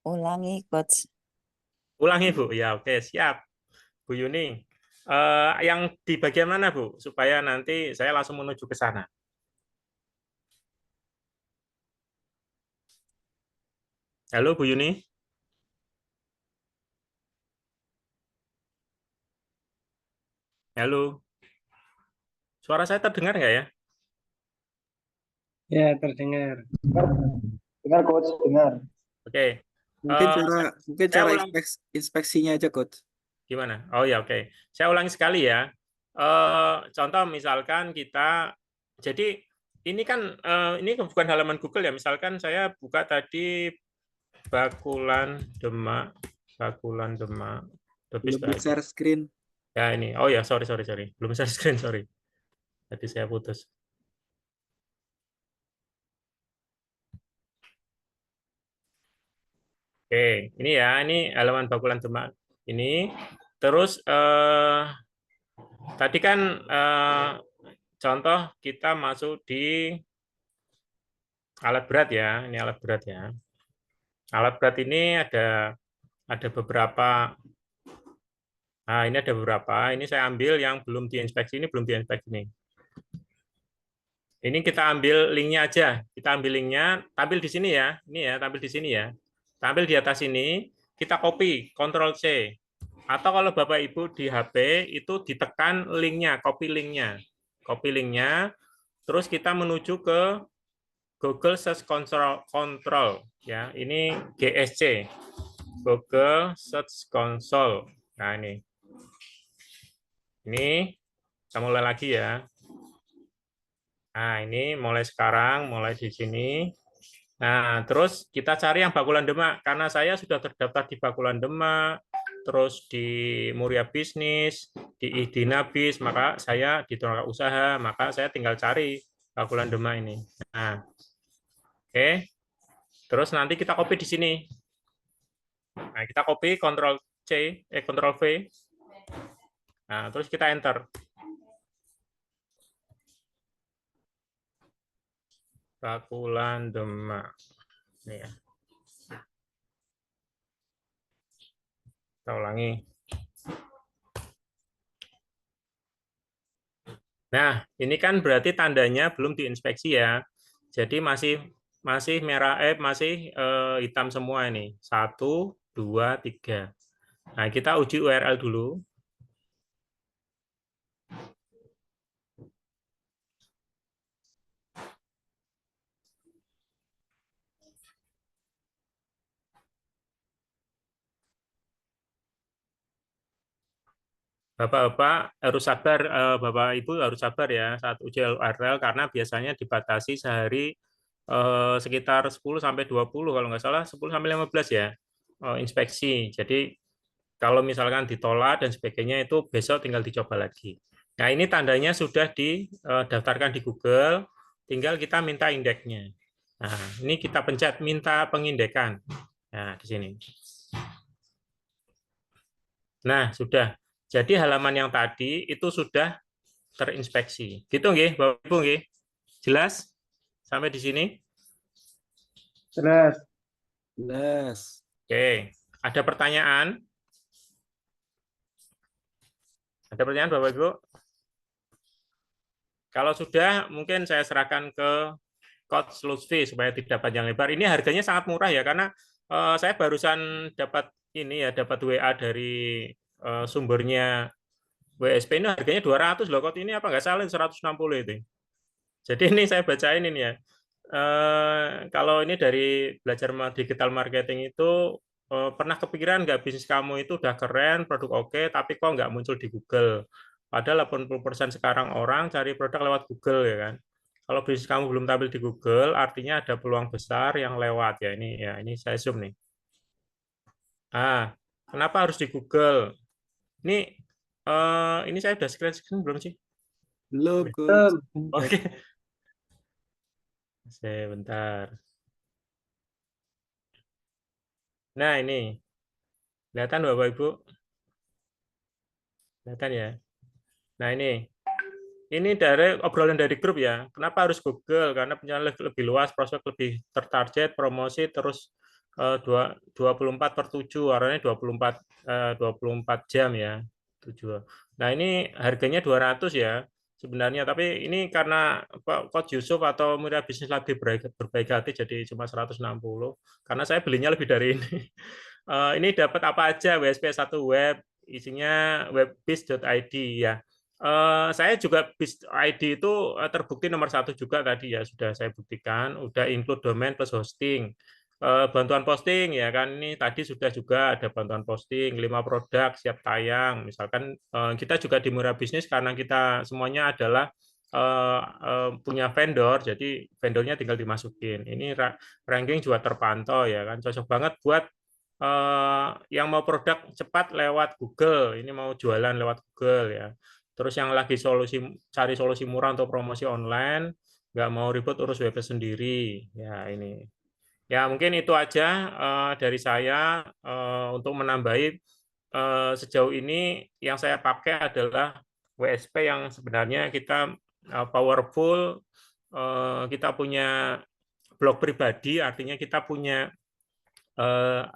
Ulangi, Coach. Ulangi, Bu. Ya, oke, siap. Bu Yuni. Yang di bagian mana, Bu? Supaya nanti saya langsung menuju ke sana. Halo, Bu Yuni. Halo. Suara saya terdengar nggak ya? Ya, terdengar. Dengar coach, dengar. Oke. Mungkin saya cara ulang. inspeksinya aja, Coach. Gimana? Oh ya, oke. Saya ulangi sekali ya. Contoh misalkan kita, jadi ini kan ini bukan halaman Google ya. Misalkan saya buka tadi Bakulan Demak. Belum share screen. Ya ini. Oh ya, sorry. Belum share screen, sorry. Tadi saya putus. Oke, ini ya, ini halaman Bakulan Demak ini. Terus tadi kan contoh kita masuk di alat berat ya, ini alat berat ya. Alat berat ini ada beberapa. Nah, ini ada beberapa. Ini saya ambil yang belum diinspeksi, ini belum diinspeksi nih. Ini kita ambil linknya aja. Kita ambil linknya, tampil di sini ya. Ini ya, tampil di sini ya. Tampil di atas ini, kita copy, Ctrl C. Atau kalau Bapak Ibu di HP, itu ditekan linknya, copy linknya. Copy linknya, terus kita menuju ke Google Search Control. Ya, ini GSC, Google Search Console. Nah, ini kita mulai lagi ya. Nah, ini mulai sekarang, mulai di sini. Nah, terus kita cari yang Bakulan Demak. Karena saya sudah terdaftar di Bakulan Demak, terus di Muria Bisnis, di Idinabis, maka saya di Tenaga Usaha, maka saya tinggal cari Bakulan Demak ini. Nah, oke. Terus nanti kita copy di sini. Nah, kita copy Ctrl V. Nah, terus kita enter. Bakulan Demak. Ini ya. Kita ulangi. Nah, ini kan berarti tandanya belum diinspeksi ya. Jadi masih merah, masih hitam semua ini. 1, 2, 3. Nah, kita uji URL dulu. Bapak-bapak harus sabar, Bapak Ibu harus sabar ya saat uji URL karena biasanya dibatasi sehari sekitar 10 sampai 20 kalau nggak salah 10 sampai 15 ya inspeksi. Jadi kalau misalkan ditolak dan sebagainya itu besok tinggal dicoba lagi. Nah, ini tandanya sudah didaftarkan di Google, tinggal kita minta indeksnya. Nah, ini kita pencet minta pengindekan. Nah, di sini. Nah, sudah. Jadi halaman yang tadi itu sudah terinspeksi. Gitu nggih, Bapak Ibu nggih? Jelas? Sampai di sini? Jelas. Jelas. Oke. Ada pertanyaan? Ada pertanyaan Bapak Ibu? Kalau sudah, mungkin saya serahkan ke Coach Lutfi supaya tidak panjang lebar. Ini harganya sangat murah ya, karena saya barusan dapat ini ya, dapat WA dari sumbernya WSP ini harganya 200 loh. Kok ini apa nggak salah 160 itu. Jadi ini saya bacain ini ya. Kalau ini dari belajar digital marketing itu pernah kepikiran nggak bisnis kamu itu udah keren, produk oke, tapi kok nggak muncul di Google? Padahal 80% sekarang orang cari produk lewat Google ya kan. Kalau bisnis kamu belum tampil di Google, artinya ada peluang besar yang lewat ya. Ini saya zoom nih. Kenapa harus di Google? Ini saya udah screen belum sih? Belum, Coach. Oke. Sebentar. Nah, ini. Kelihatan Bapak Ibu? Kelihatan ya? Nah, ini dari obrolan dari grup ya. Kenapa harus Google? Karena pencarian lebih luas, prospek lebih tertarget, promosi terus 24/7, warnanya 24 jam ya. 7. Nah, ini harganya 200 ya sebenarnya, tapi ini karena Coach Yusuf atau Mira Bisnis lebih berbaik hati jadi cuma 160 karena saya belinya lebih dari ini. Ini dapat apa aja WSP1 web, isinya webbis.id ya. Saya juga BIS.id itu terbukti nomor 1 juga tadi ya, sudah saya buktikan, udah include domain plus hosting. Bantuan posting ya kan, ini tadi sudah juga ada bantuan posting, 5 produk siap tayang. Misalkan kita juga di Murah Bisnis karena kita semuanya adalah punya vendor, jadi vendornya tinggal dimasukin. Ini ranking juga terpantau ya kan, cocok banget buat yang mau produk cepat lewat Google, ini mau jualan lewat Google ya. Terus yang lagi cari solusi murah untuk promosi online, nggak mau ribet urus web sendiri. Ya ini. Ya mungkin itu aja dari saya untuk menambahi sejauh ini yang saya pakai adalah WSP yang sebenarnya kita powerful, kita punya blog pribadi, artinya kita punya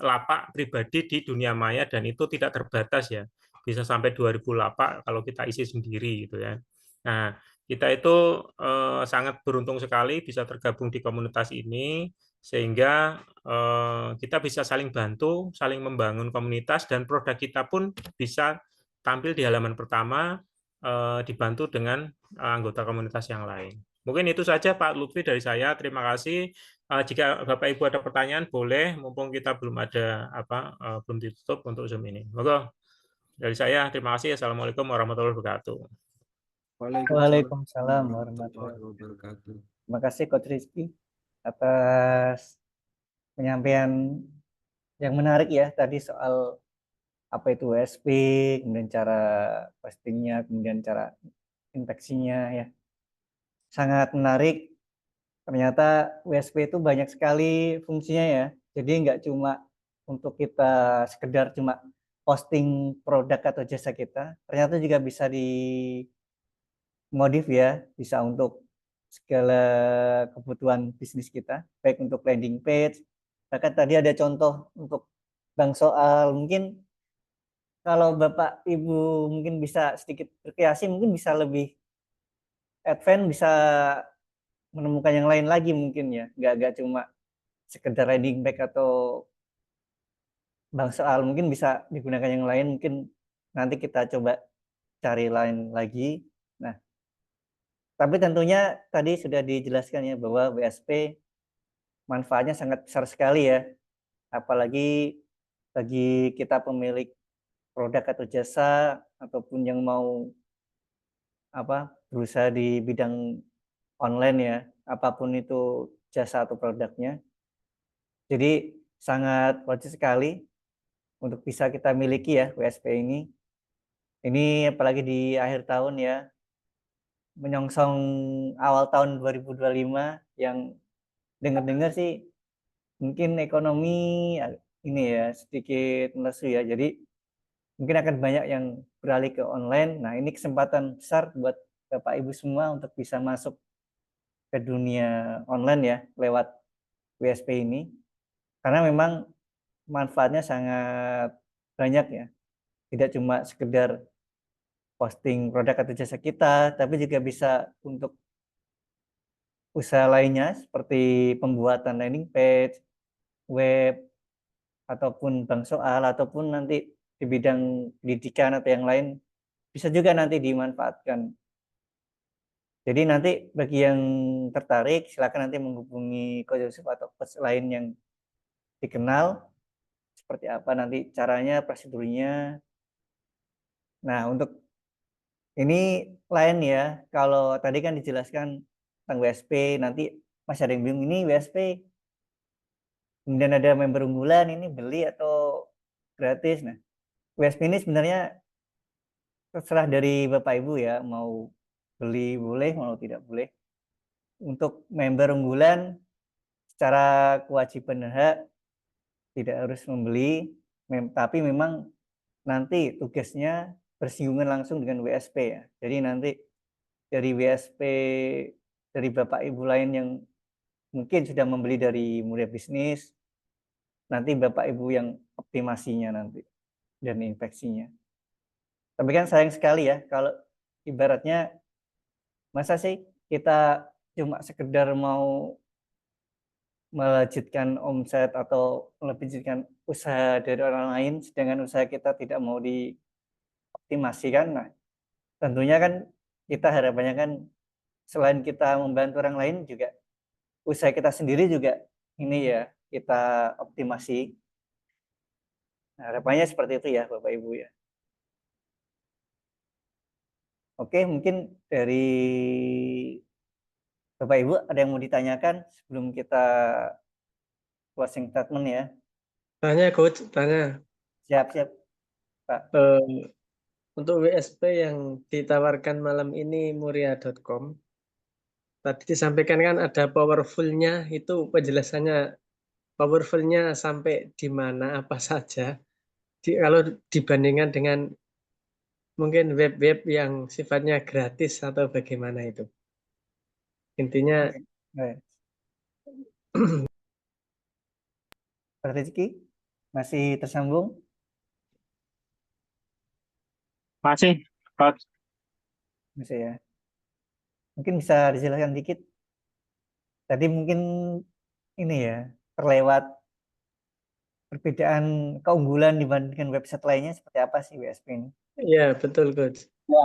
lapak pribadi di dunia maya dan itu tidak terbatas ya, bisa sampai 2000 lapak kalau kita isi sendiri gitu ya. Nah, kita itu sangat beruntung sekali bisa tergabung di komunitas ini sehingga kita bisa saling bantu, saling membangun komunitas dan produk kita pun bisa tampil di halaman pertama dibantu dengan anggota komunitas yang lain. Mungkin itu saja Pak Lutfi dari saya. Terima kasih. Jika Bapak Ibu ada pertanyaan boleh, mumpung kita belum ada belum ditutup untuk Zoom ini. Moga dari saya terima kasih. Assalamualaikum warahmatullahi wabarakatuh. Waalaikumsalam warahmatullahi wabarakatuh. Terima kasih Coach Rizky atas penyampaian yang menarik ya tadi soal apa itu WSP, kemudian cara postingnya, kemudian cara infeksinya ya. Sangat menarik. Ternyata WSP itu banyak sekali fungsinya ya. Jadi nggak cuma untuk kita sekedar cuma posting produk atau jasa kita, ternyata juga bisa dimodif ya, bisa untuk segala kebutuhan bisnis kita, baik untuk landing page. Bahkan tadi ada contoh untuk bank soal, mungkin kalau Bapak Ibu mungkin bisa sedikit berkreasi, mungkin bisa lebih advance, bisa menemukan yang lain lagi mungkin ya, nggak cuma sekedar landing page atau bank soal, mungkin bisa digunakan yang lain, mungkin nanti kita coba cari lain lagi. Nah, tapi tentunya tadi sudah dijelaskan ya bahwa WSP manfaatnya sangat besar sekali ya, apalagi bagi kita pemilik produk atau jasa ataupun yang mau berusaha di bidang online ya, apapun itu jasa atau produknya. Jadi sangat wajib sekali untuk bisa kita miliki ya WSP ini. Ini apalagi di akhir tahun ya, menyongsong awal tahun 2025 yang dengar-dengar sih mungkin ekonomi ini ya sedikit lesu ya. Jadi mungkin akan banyak yang beralih ke online. Nah, ini kesempatan besar buat Bapak Ibu semua untuk bisa masuk ke dunia online ya lewat WSP ini. Karena memang manfaatnya sangat banyak ya. Tidak cuma sekedar posting produk atau jasa kita, tapi juga bisa untuk usaha lainnya seperti pembuatan landing page, web, ataupun bank soal, ataupun nanti di bidang pendidikan atau yang lain bisa juga nanti dimanfaatkan. Jadi nanti bagi yang tertarik silakan nanti menghubungi Coach Yusuf atau coach lain yang dikenal seperti apa nanti caranya, prosedurnya. Nah, untuk ini lain ya. Kalau tadi kan dijelaskan tentang WSP, nanti masih ada yang bingung ini WSP. Kemudian ada member unggulan ini beli atau gratis. Nah, WSP ini sebenarnya terserah dari Bapak Ibu ya, mau beli boleh, mau tidak boleh. Untuk member unggulan secara kewajiban dan hak tidak harus membeli, tapi memang nanti tugasnya bersinggungan langsung dengan WSP ya. Jadi nanti dari WSP dari Bapak Ibu lain yang mungkin sudah membeli dari Mulia Bisnis, nanti Bapak Ibu yang optimasinya nanti dan infeksinya. Tapi kan sayang sekali ya kalau ibaratnya masa sih kita cuma sekedar mau melejitkan omset atau melejitkan usaha dari orang lain sedangkan usaha kita tidak mau dioptimasikan. Nah, tentunya kan kita harapannya kan selain kita membantu orang lain juga usaha kita sendiri juga ini ya kita optimasi. Nah, harapannya seperti itu ya Bapak Ibu ya. Oke, mungkin dari Bapak Ibu ada yang mau ditanyakan sebelum kita closing statement ya. Tanya Coach, tanya. Siap-siap Pak. Untuk WSP yang ditawarkan malam ini muria.com, tadi disampaikan kan ada powerful-nya, itu penjelasannya powerful-nya sampai di mana apa saja. Kalau dibandingkan dengan mungkin web-web yang sifatnya gratis atau bagaimana itu. Intinya Pak Rizky masih tersambung? Masih, Coach. Masih ya. Mungkin bisa dijelaskan dikit. Tadi mungkin ini ya terlewat perbedaan keunggulan dibandingkan website lainnya seperti apa sih WSP ini? Iya, betul Coach. Ya,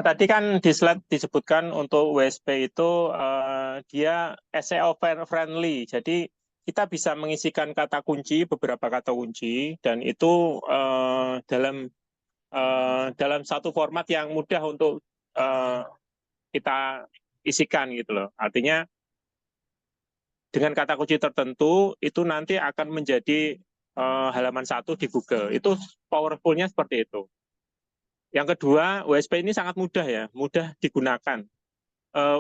tadi kan di slide disebutkan untuk WSP itu dia SEO friendly. Jadi kita bisa mengisikan kata kunci, beberapa kata kunci, dan itu dalam satu format yang mudah untuk kita isikan gitu loh. Artinya dengan kata kunci tertentu itu nanti akan menjadi halaman satu di Google. Itu powerful-nya seperti itu. Yang kedua, WSP ini sangat mudah ya, mudah digunakan.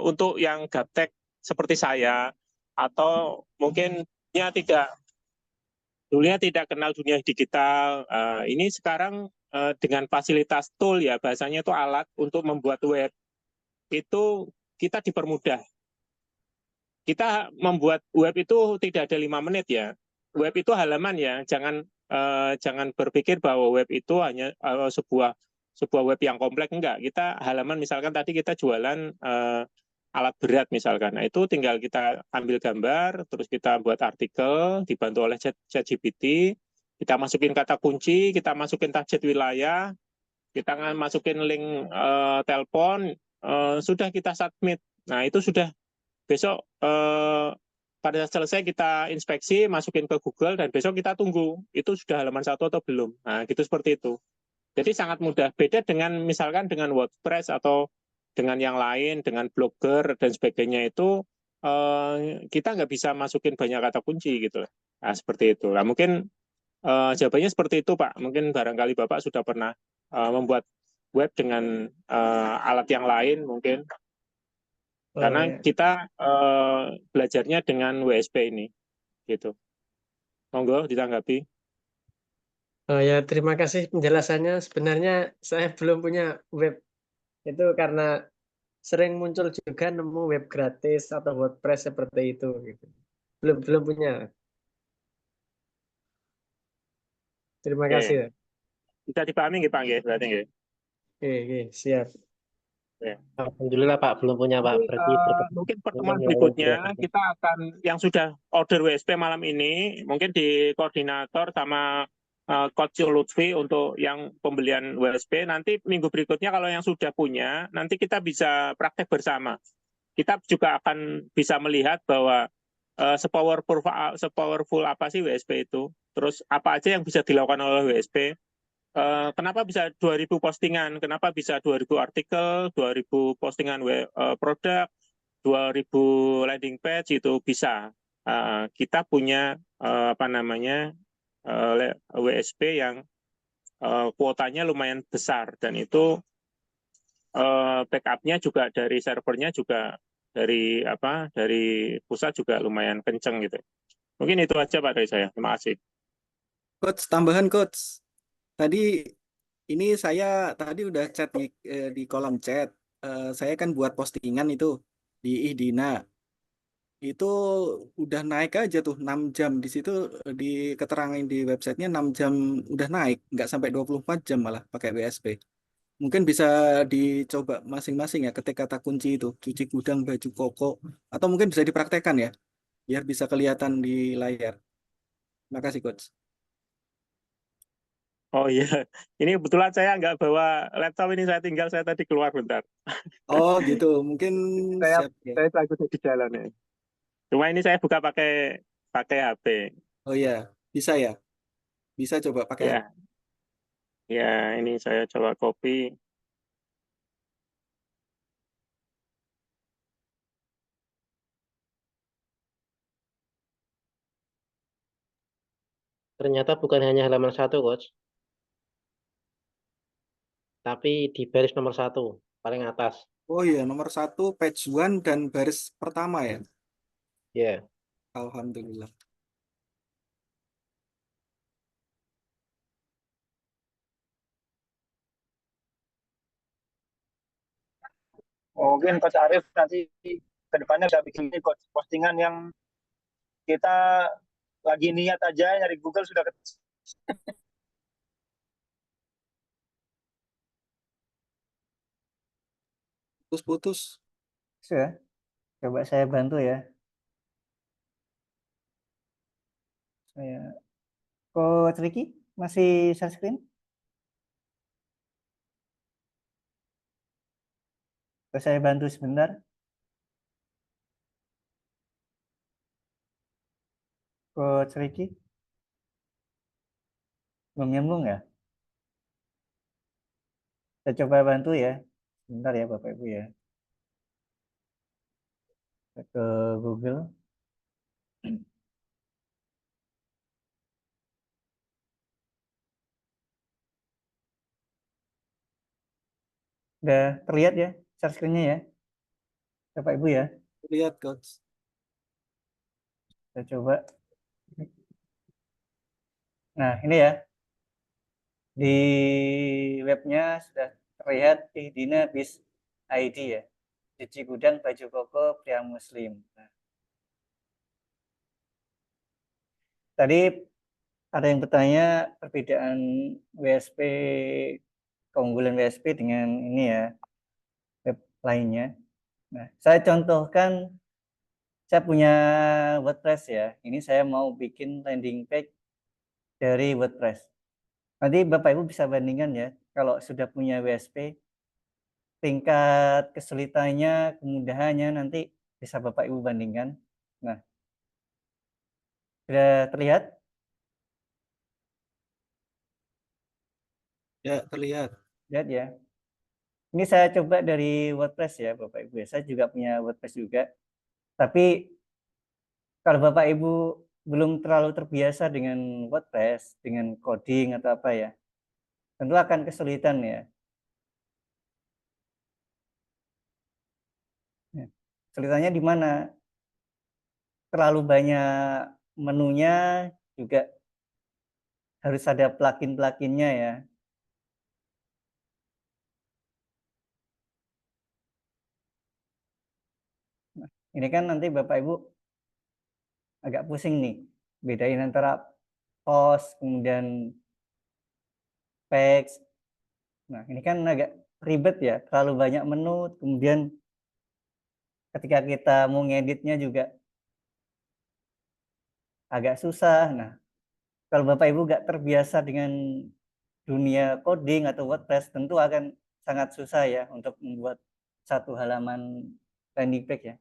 Untuk yang gaptek seperti saya, atau mungkin dulunya tidak kenal dunia digital, ini sekarang dengan fasilitas tool ya, bahasanya itu alat untuk membuat web, itu kita dipermudah. Kita membuat web itu tidak ada 5 menit ya. Web itu halaman ya, jangan berpikir bahwa web itu hanya sebuah web yang kompleks, enggak. Kita halaman misalkan tadi kita jualan alat berat misalkan. Nah, itu tinggal kita ambil gambar, terus kita buat artikel dibantu oleh ChatGPT, kita masukin kata kunci, kita masukin target wilayah, kita masukin link telepon, sudah kita submit. Nah, itu sudah besok pada saat selesai kita inspeksi, masukin ke Google, dan besok kita tunggu itu sudah halaman 1 atau belum. Nah, gitu seperti itu. Jadi sangat mudah. Beda dengan misalkan dengan WordPress atau dengan yang lain, dengan Blogger dan sebagainya itu kita nggak bisa masukin banyak kata kunci gitu. Nah, seperti itu. Nah, mungkin jawabannya seperti itu, Pak. Mungkin barangkali Bapak sudah pernah membuat web dengan alat yang lain mungkin. Karena kita belajarnya dengan WSP ini, gitu. Monggo ditanggapi. Ya, terima kasih penjelasannya. Sebenarnya saya belum punya web. Itu karena sering muncul juga nemu web gratis atau WordPress seperti itu. Gitu. Belum punya. Terima Oke. kasih. Bisa dipahami nggih, Pak, nggih, berarti nggih. Oke, siap. Alhamdulillah Pak, belum punya Pak. Berarti Mungkin pertemuan berikutnya kita akan yang sudah order WSP malam ini, mungkin di koordinator sama Coach Lutfi untuk yang pembelian WSP. Nanti minggu berikutnya kalau yang sudah punya, nanti kita bisa praktek bersama. Kita juga akan bisa melihat bahwa sepowerful apa sih WSP itu. Terus apa aja yang bisa dilakukan oleh WSP. Kenapa bisa 2.000 postingan, kenapa bisa 2.000 artikel, 2.000 postingan produk, 2.000 landing page itu bisa. Kita punya WSP yang kuotanya lumayan besar dan itu backupnya juga dari servernya juga dari pusat juga lumayan kenceng gitu. Mungkin itu aja Pak dari saya. Terima kasih. Coach, tambahan Coach. Tadi ini saya tadi udah chat di kolom chat. Saya kan buat postingan itu di Ihdina. Itu udah naik aja tuh 6 jam di situ di keterangan di websitenya 6 jam udah naik, nggak sampai 24 jam malah pakai WSP. Mungkin bisa dicoba masing-masing ya ketik kata kunci itu, cuci gudang, baju koko, atau mungkin bisa dipraktekkan ya, biar bisa kelihatan di layar. Makasih Coach. Oh iya, ini kebetulan saya nggak bawa laptop ini, saya tinggal, saya tadi keluar bentar. Oh gitu, mungkin Saya siap ya. saya lagi di jalan ya. Cuma ini saya buka pakai pakai HP. Oh iya, bisa ya, bisa coba pakai HP. Ya, ya ini saya coba copy. Ternyata bukan hanya halaman 1, Coach, tapi di baris nomor 1, paling atas. Oh iya, nomor 1 page 1 dan baris pertama ya. Ya. Alhamdulillah. Mungkin Coach Arif nanti ke depannya bisa bikin coach postingan yang kita lagi niat aja nyari Google sudah Putus-putus. Sudah, coba saya bantu ya. Coach Ricky masih share screen? Coba saya bantu sebentar. Coach Ricky? Belum nyambung ya? Saya coba bantu ya. Sebentar ya Bapak Ibu ya. Ke Google. Udah terlihat ya share screen-nya ya, Bapak Ibu ya. Lihat Coach. Saya coba. Nah ini ya, di webnya sudah terlihat Ihdina Biz ID ya. Cuci gudang baju koko pria muslim. Nah, tadi ada yang bertanya perbedaan WSP, keunggulan WSP dengan ini ya, web lainnya. Nah, saya contohkan, saya punya WordPress ya. Ini saya mau bikin landing page dari WordPress. Nanti Bapak Ibu bisa bandingkan ya, kalau sudah punya WSP, tingkat kesulitannya, kemudahannya nanti bisa Bapak Ibu bandingkan. Nah, sudah terlihat? Ya, terlihat. Lihat ya. Ini saya coba dari WordPress ya Bapak Ibu ya. Saya juga punya WordPress juga. Tapi kalau Bapak Ibu belum terlalu terbiasa dengan WordPress, dengan coding atau apa ya, tentu akan kesulitan ya. Kesulitannya di mana? Terlalu banyak menunya, juga harus ada plugin-pluginnya ya. Nah, ini kan nanti Bapak Ibu agak pusing nih, bedain antara post, kemudian page. Nah, ini kan agak ribet ya, terlalu banyak menu, kemudian ketika kita mau ngeditnya juga agak susah. Nah, kalau Bapak Ibu nggak terbiasa dengan dunia coding atau WordPress, tentu akan sangat susah ya untuk membuat satu halaman landing page ya.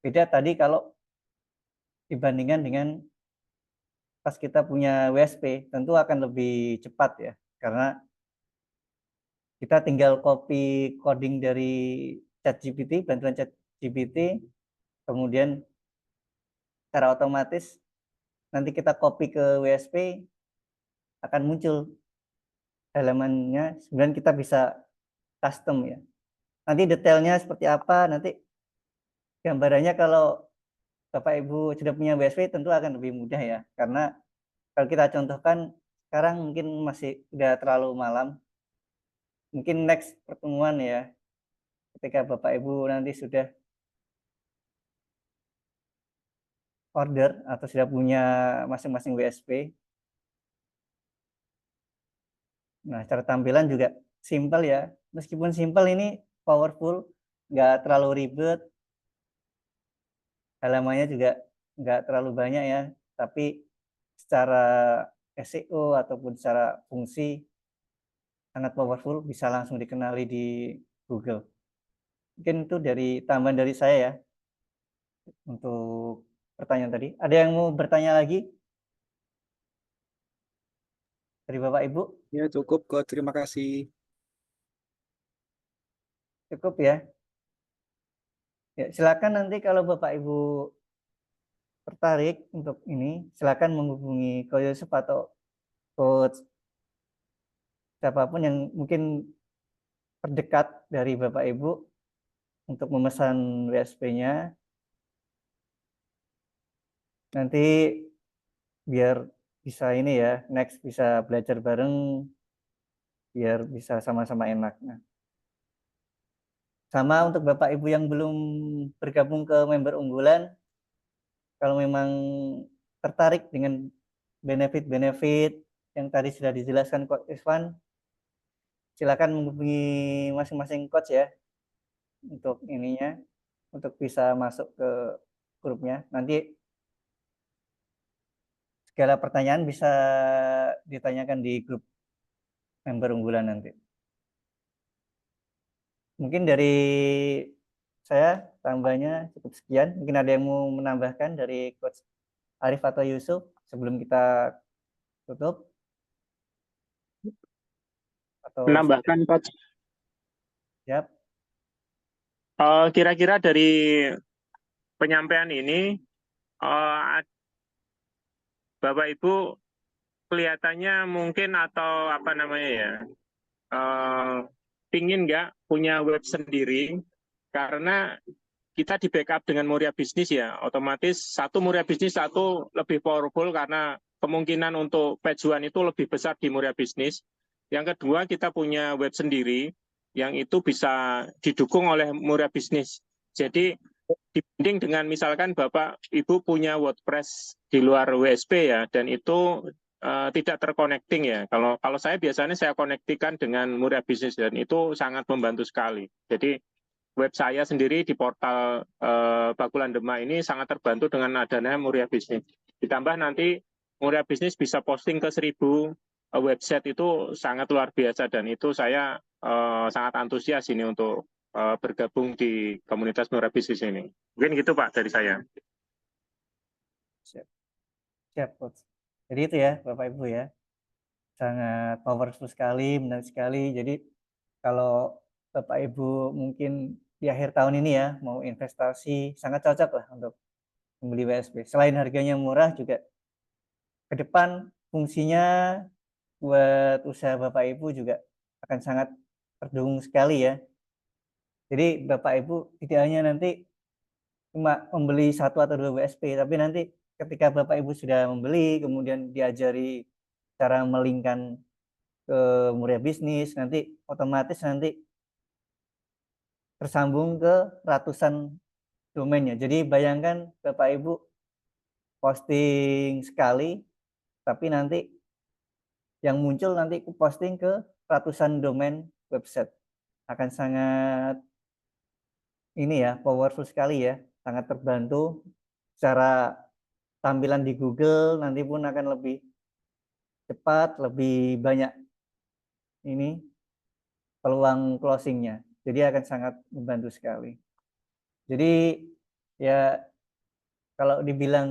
Beda tadi kalau dibandingkan dengan pas kita punya WSP, tentu akan lebih cepat ya, karena kita tinggal copy coding dari ChatGPT, bantuan ChatGPT, kemudian secara otomatis nanti kita copy ke WSP, akan muncul halamannya, kemudian kita bisa custom ya. Nanti detailnya seperti apa, nanti gambarannya kalau Bapak Ibu sudah punya WSP tentu akan lebih mudah ya, karena kalau kita contohkan sekarang mungkin masih udah terlalu malam, mungkin next pertemuan ya, ketika Bapak Ibu nanti sudah order atau sudah punya masing-masing WSP. Nah, cara tampilan juga simple ya. Meskipun simple ini powerful, nggak terlalu ribet. Halamannya juga nggak terlalu banyak ya, tapi secara SEO ataupun secara fungsi sangat powerful, bisa langsung dikenali di Google. Mungkin itu dari tambahan dari saya ya untuk pertanyaan tadi. Ada yang mau bertanya lagi dari Bapak Ibu? Ya, cukup, Coach. Terima kasih. Cukup ya. Ya, silakan nanti kalau Bapak Ibu tertarik untuk ini, silakan menghubungi Ko Yusuf atau Coach siapapun yang mungkin terdekat dari Bapak Ibu untuk memesan WSP-nya. Nanti biar bisa ini ya, next bisa belajar bareng, biar bisa sama-sama enak. Nah, sama untuk Bapak Ibu yang belum bergabung ke member unggulan, kalau memang tertarik dengan benefit-benefit yang tadi sudah dijelaskan Coach Iswan, silakan menghubungi masing-masing coach ya untuk ininya, untuk bisa masuk ke grupnya. Nanti segala pertanyaan bisa ditanyakan di grup member unggulan nanti. Mungkin dari saya tambahnya cukup sekian. Mungkin ada yang mau menambahkan dari Coach Arif atau Yusuf sebelum kita tutup? Atau Menambahkan, Coach. siap? Kira-kira dari penyampaian ini, Bapak Ibu kelihatannya mungkin atau apa namanya ya, pingin nggak punya web sendiri, karena kita di backup dengan Muria Bisnis ya, otomatis satu Muria Bisnis, satu lebih powerful karena kemungkinan untuk page one itu lebih besar di Muria Bisnis. Yang kedua, kita punya web sendiri yang itu bisa didukung oleh Muria Bisnis. Jadi dibanding dengan misalkan Bapak Ibu punya WordPress di luar WSP ya, dan itu tidak terconnecting ya. Kalau saya biasanya saya konektikan dengan Muria Bisnis dan itu sangat membantu sekali. Jadi web saya sendiri di portal Bakulan Demak ini sangat terbantu dengan adanya Muria Bisnis. Ditambah nanti Muria Bisnis bisa posting ke 1000 website, itu sangat luar biasa dan itu saya sangat antusias ini untuk bergabung di komunitas Muria Bisnis ini. Mungkin gitu Pak dari saya. Siap. Siap, Coach. Jadi itu ya, Bapak Ibu ya. Sangat powerful sekali, menarik sekali. Jadi kalau Bapak Ibu mungkin di akhir tahun ini ya mau investasi, sangat cocok lah untuk membeli WSP. Selain harganya murah, juga ke depan fungsinya buat usaha Bapak Ibu juga akan sangat terdukung sekali ya. Jadi Bapak Ibu tidak hanya nanti cuma membeli 1 atau 2 WSP, tapi nanti ketika Bapak Ibu sudah membeli, kemudian diajari cara melingkan ke Muria Bisnis, nanti otomatis nanti tersambung ke ratusan domainnya. Jadi bayangkan Bapak Ibu posting sekali, tapi nanti yang muncul nanti posting ke ratusan domain website. Akan sangat ini ya, powerful sekali ya, sangat terbantu secara tampilan di Google, nanti pun akan lebih cepat, lebih banyak ini peluang closingnya. Jadi akan sangat membantu sekali. Jadi ya kalau dibilang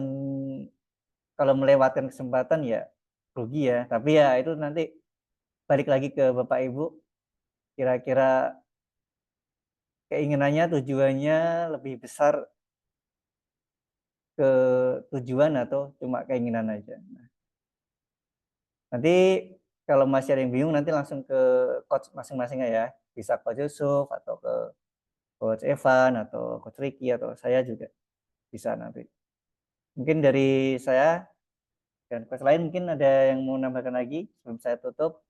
kalau melewatkan kesempatan ya rugi ya. Tapi ya itu nanti balik lagi ke Bapak Ibu. Kira-kira keinginannya, tujuannya lebih besar ke tujuan atau cuma keinginan aja. Nanti kalau masih ada yang bingung nanti langsung ke coach masing-masing ya. Bisa Coach Yusuf atau ke Coach Evan atau Coach Ricky atau saya juga bisa nanti. Mungkin dari saya dan coach lain mungkin ada yang mau nambahkan lagi sebelum saya tutup.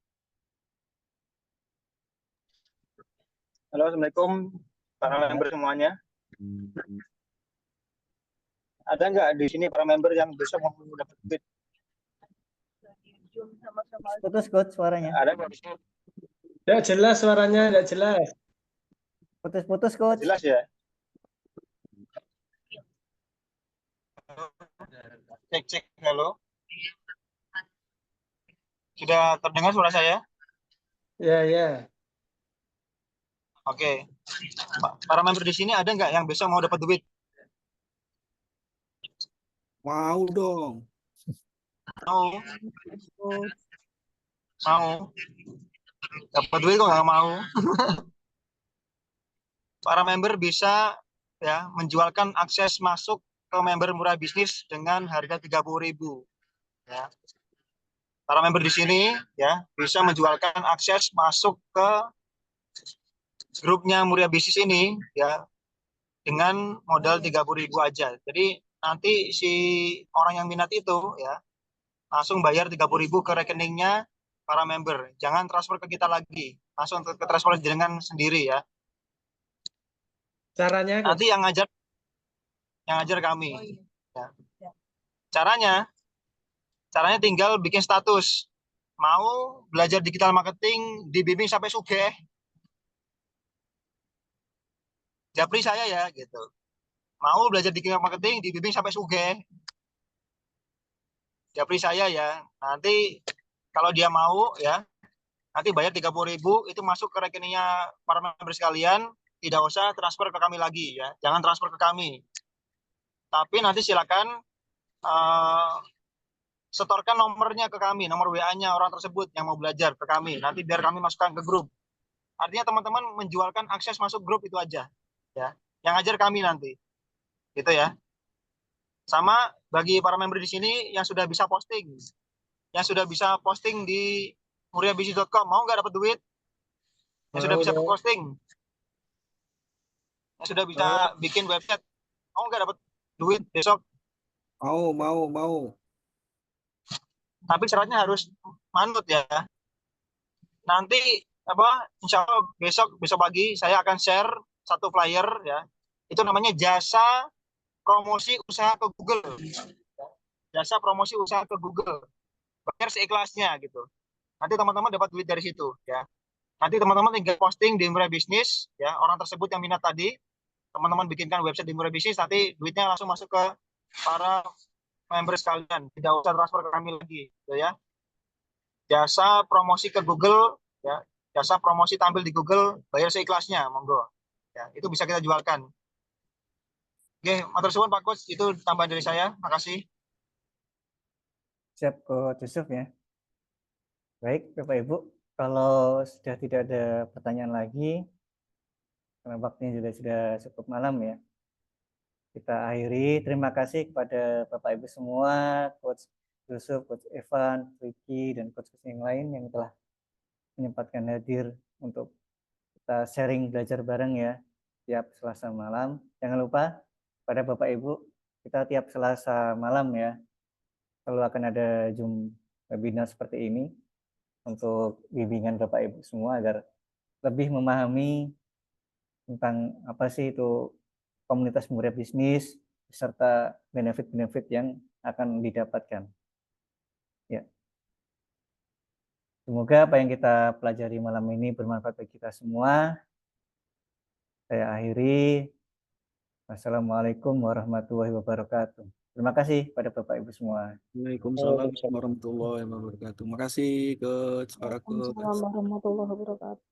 Halo, Assalamualaikum para member semuanya. Ada nggak di sini para member yang bisa mau dapat duit? Putus coach suaranya. Ada nggak di sini? Nggak jelas suaranya, nggak jelas. Putus-putus coach. Jelas ya? Cek, halo. Sudah terdengar suara saya? Ya, ya. Oke. Para member di sini ada nggak yang besok mau dapat duit? Mau dong. Mau? Mau? Dapat duit kok nggak mau? Para member bisa ya menjualkan akses masuk ke member murah bisnis dengan harga 30.000. Ya. Para member di sini ya bisa menjualkan akses masuk ke grupnya Muria Bisnis ini ya dengan modal 30.000 aja. Jadi nanti si orang yang minat itu ya langsung bayar 30.000 ke rekeningnya para member. Jangan transfer ke kita lagi, langsung ke transfer dengan sendiri ya. Caranya Coach. Nanti yang ngajar kami. Ya. Caranya tinggal bikin status. Mau belajar digital marketing dibimbing sampai sugih. Japri saya ya gitu. Mau belajar digital marketing dibimbing sampai sugih. Japri saya ya. Nanti kalau dia mau ya, nanti bayar 30.000 itu masuk ke rekeningnya para member sekalian, tidak usah transfer ke kami lagi ya. Jangan transfer ke kami. Tapi nanti silakan setorkan nomornya ke kami, nomor WA-nya orang tersebut yang mau belajar ke kami. Nanti biar kami masukkan ke grup. Artinya teman-teman menjualkan akses masuk grup itu aja, ya. Yang ajar kami nanti, gitu ya. Sama bagi para member di sini yang sudah bisa posting, di muriabisnis.com, mau nggak dapat duit? Yang sudah bisa posting, yang sudah bisa bikin website, mau nggak dapat duit besok? Mau. Tapi syaratnya harus manut ya. Nanti insya Allah besok pagi saya akan share satu flyer ya. Itu namanya jasa promosi usaha ke Google. Jasa promosi usaha ke Google. Bayar seikhlasnya gitu. Nanti teman-teman dapat duit dari situ ya. Nanti teman-teman tinggal posting di Muria Bisnis ya, orang tersebut yang minat tadi, teman-teman bikinkan website di Muria Bisnis, nanti duitnya langsung masuk ke para member sekalian. Tidak usah transfer ke kami lagi gitu ya. Jasa promosi ke Google ya, jasa promosi tampil di Google, bayar seikhlasnya, monggo. Ya, itu bisa kita jualkan. Oke, matur suwun Pak Coach, itu tambahan dari saya. Makasih. Siap Coach Yusuf ya. Baik Bapak Ibu, kalau sudah tidak ada pertanyaan lagi, karena waktunya juga sudah cukup malam ya, kita akhiri. Terima kasih kepada Bapak Ibu semua, Coach Yusuf, Coach Evan, Ricky, dan Coach yang lain yang telah menyempatkan hadir untuk kita sharing belajar bareng ya tiap Selasa malam. Jangan lupa pada Bapak Ibu, kita tiap Selasa malam ya selalu akan ada Zoom webinar seperti ini untuk bimbingan Bapak Ibu semua agar lebih memahami tentang apa sih itu komunitas Muria Bisnis beserta benefit-benefit yang akan didapatkan. Ya. Semoga apa yang kita pelajari malam ini bermanfaat bagi kita semua. Saya akhiri. Wassalamualaikum warahmatullahi wabarakatuh. Terima kasih pada Bapak Ibu semua. Waalaikumsalam warahmatullahi wabarakatuh. Makasih coach, para coach. Waalaikumsalam warahmatullahi wabarakatuh.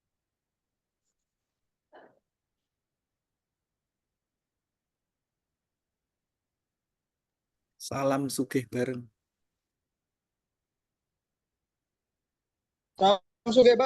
Salam sugih bareng. Langsung bareng.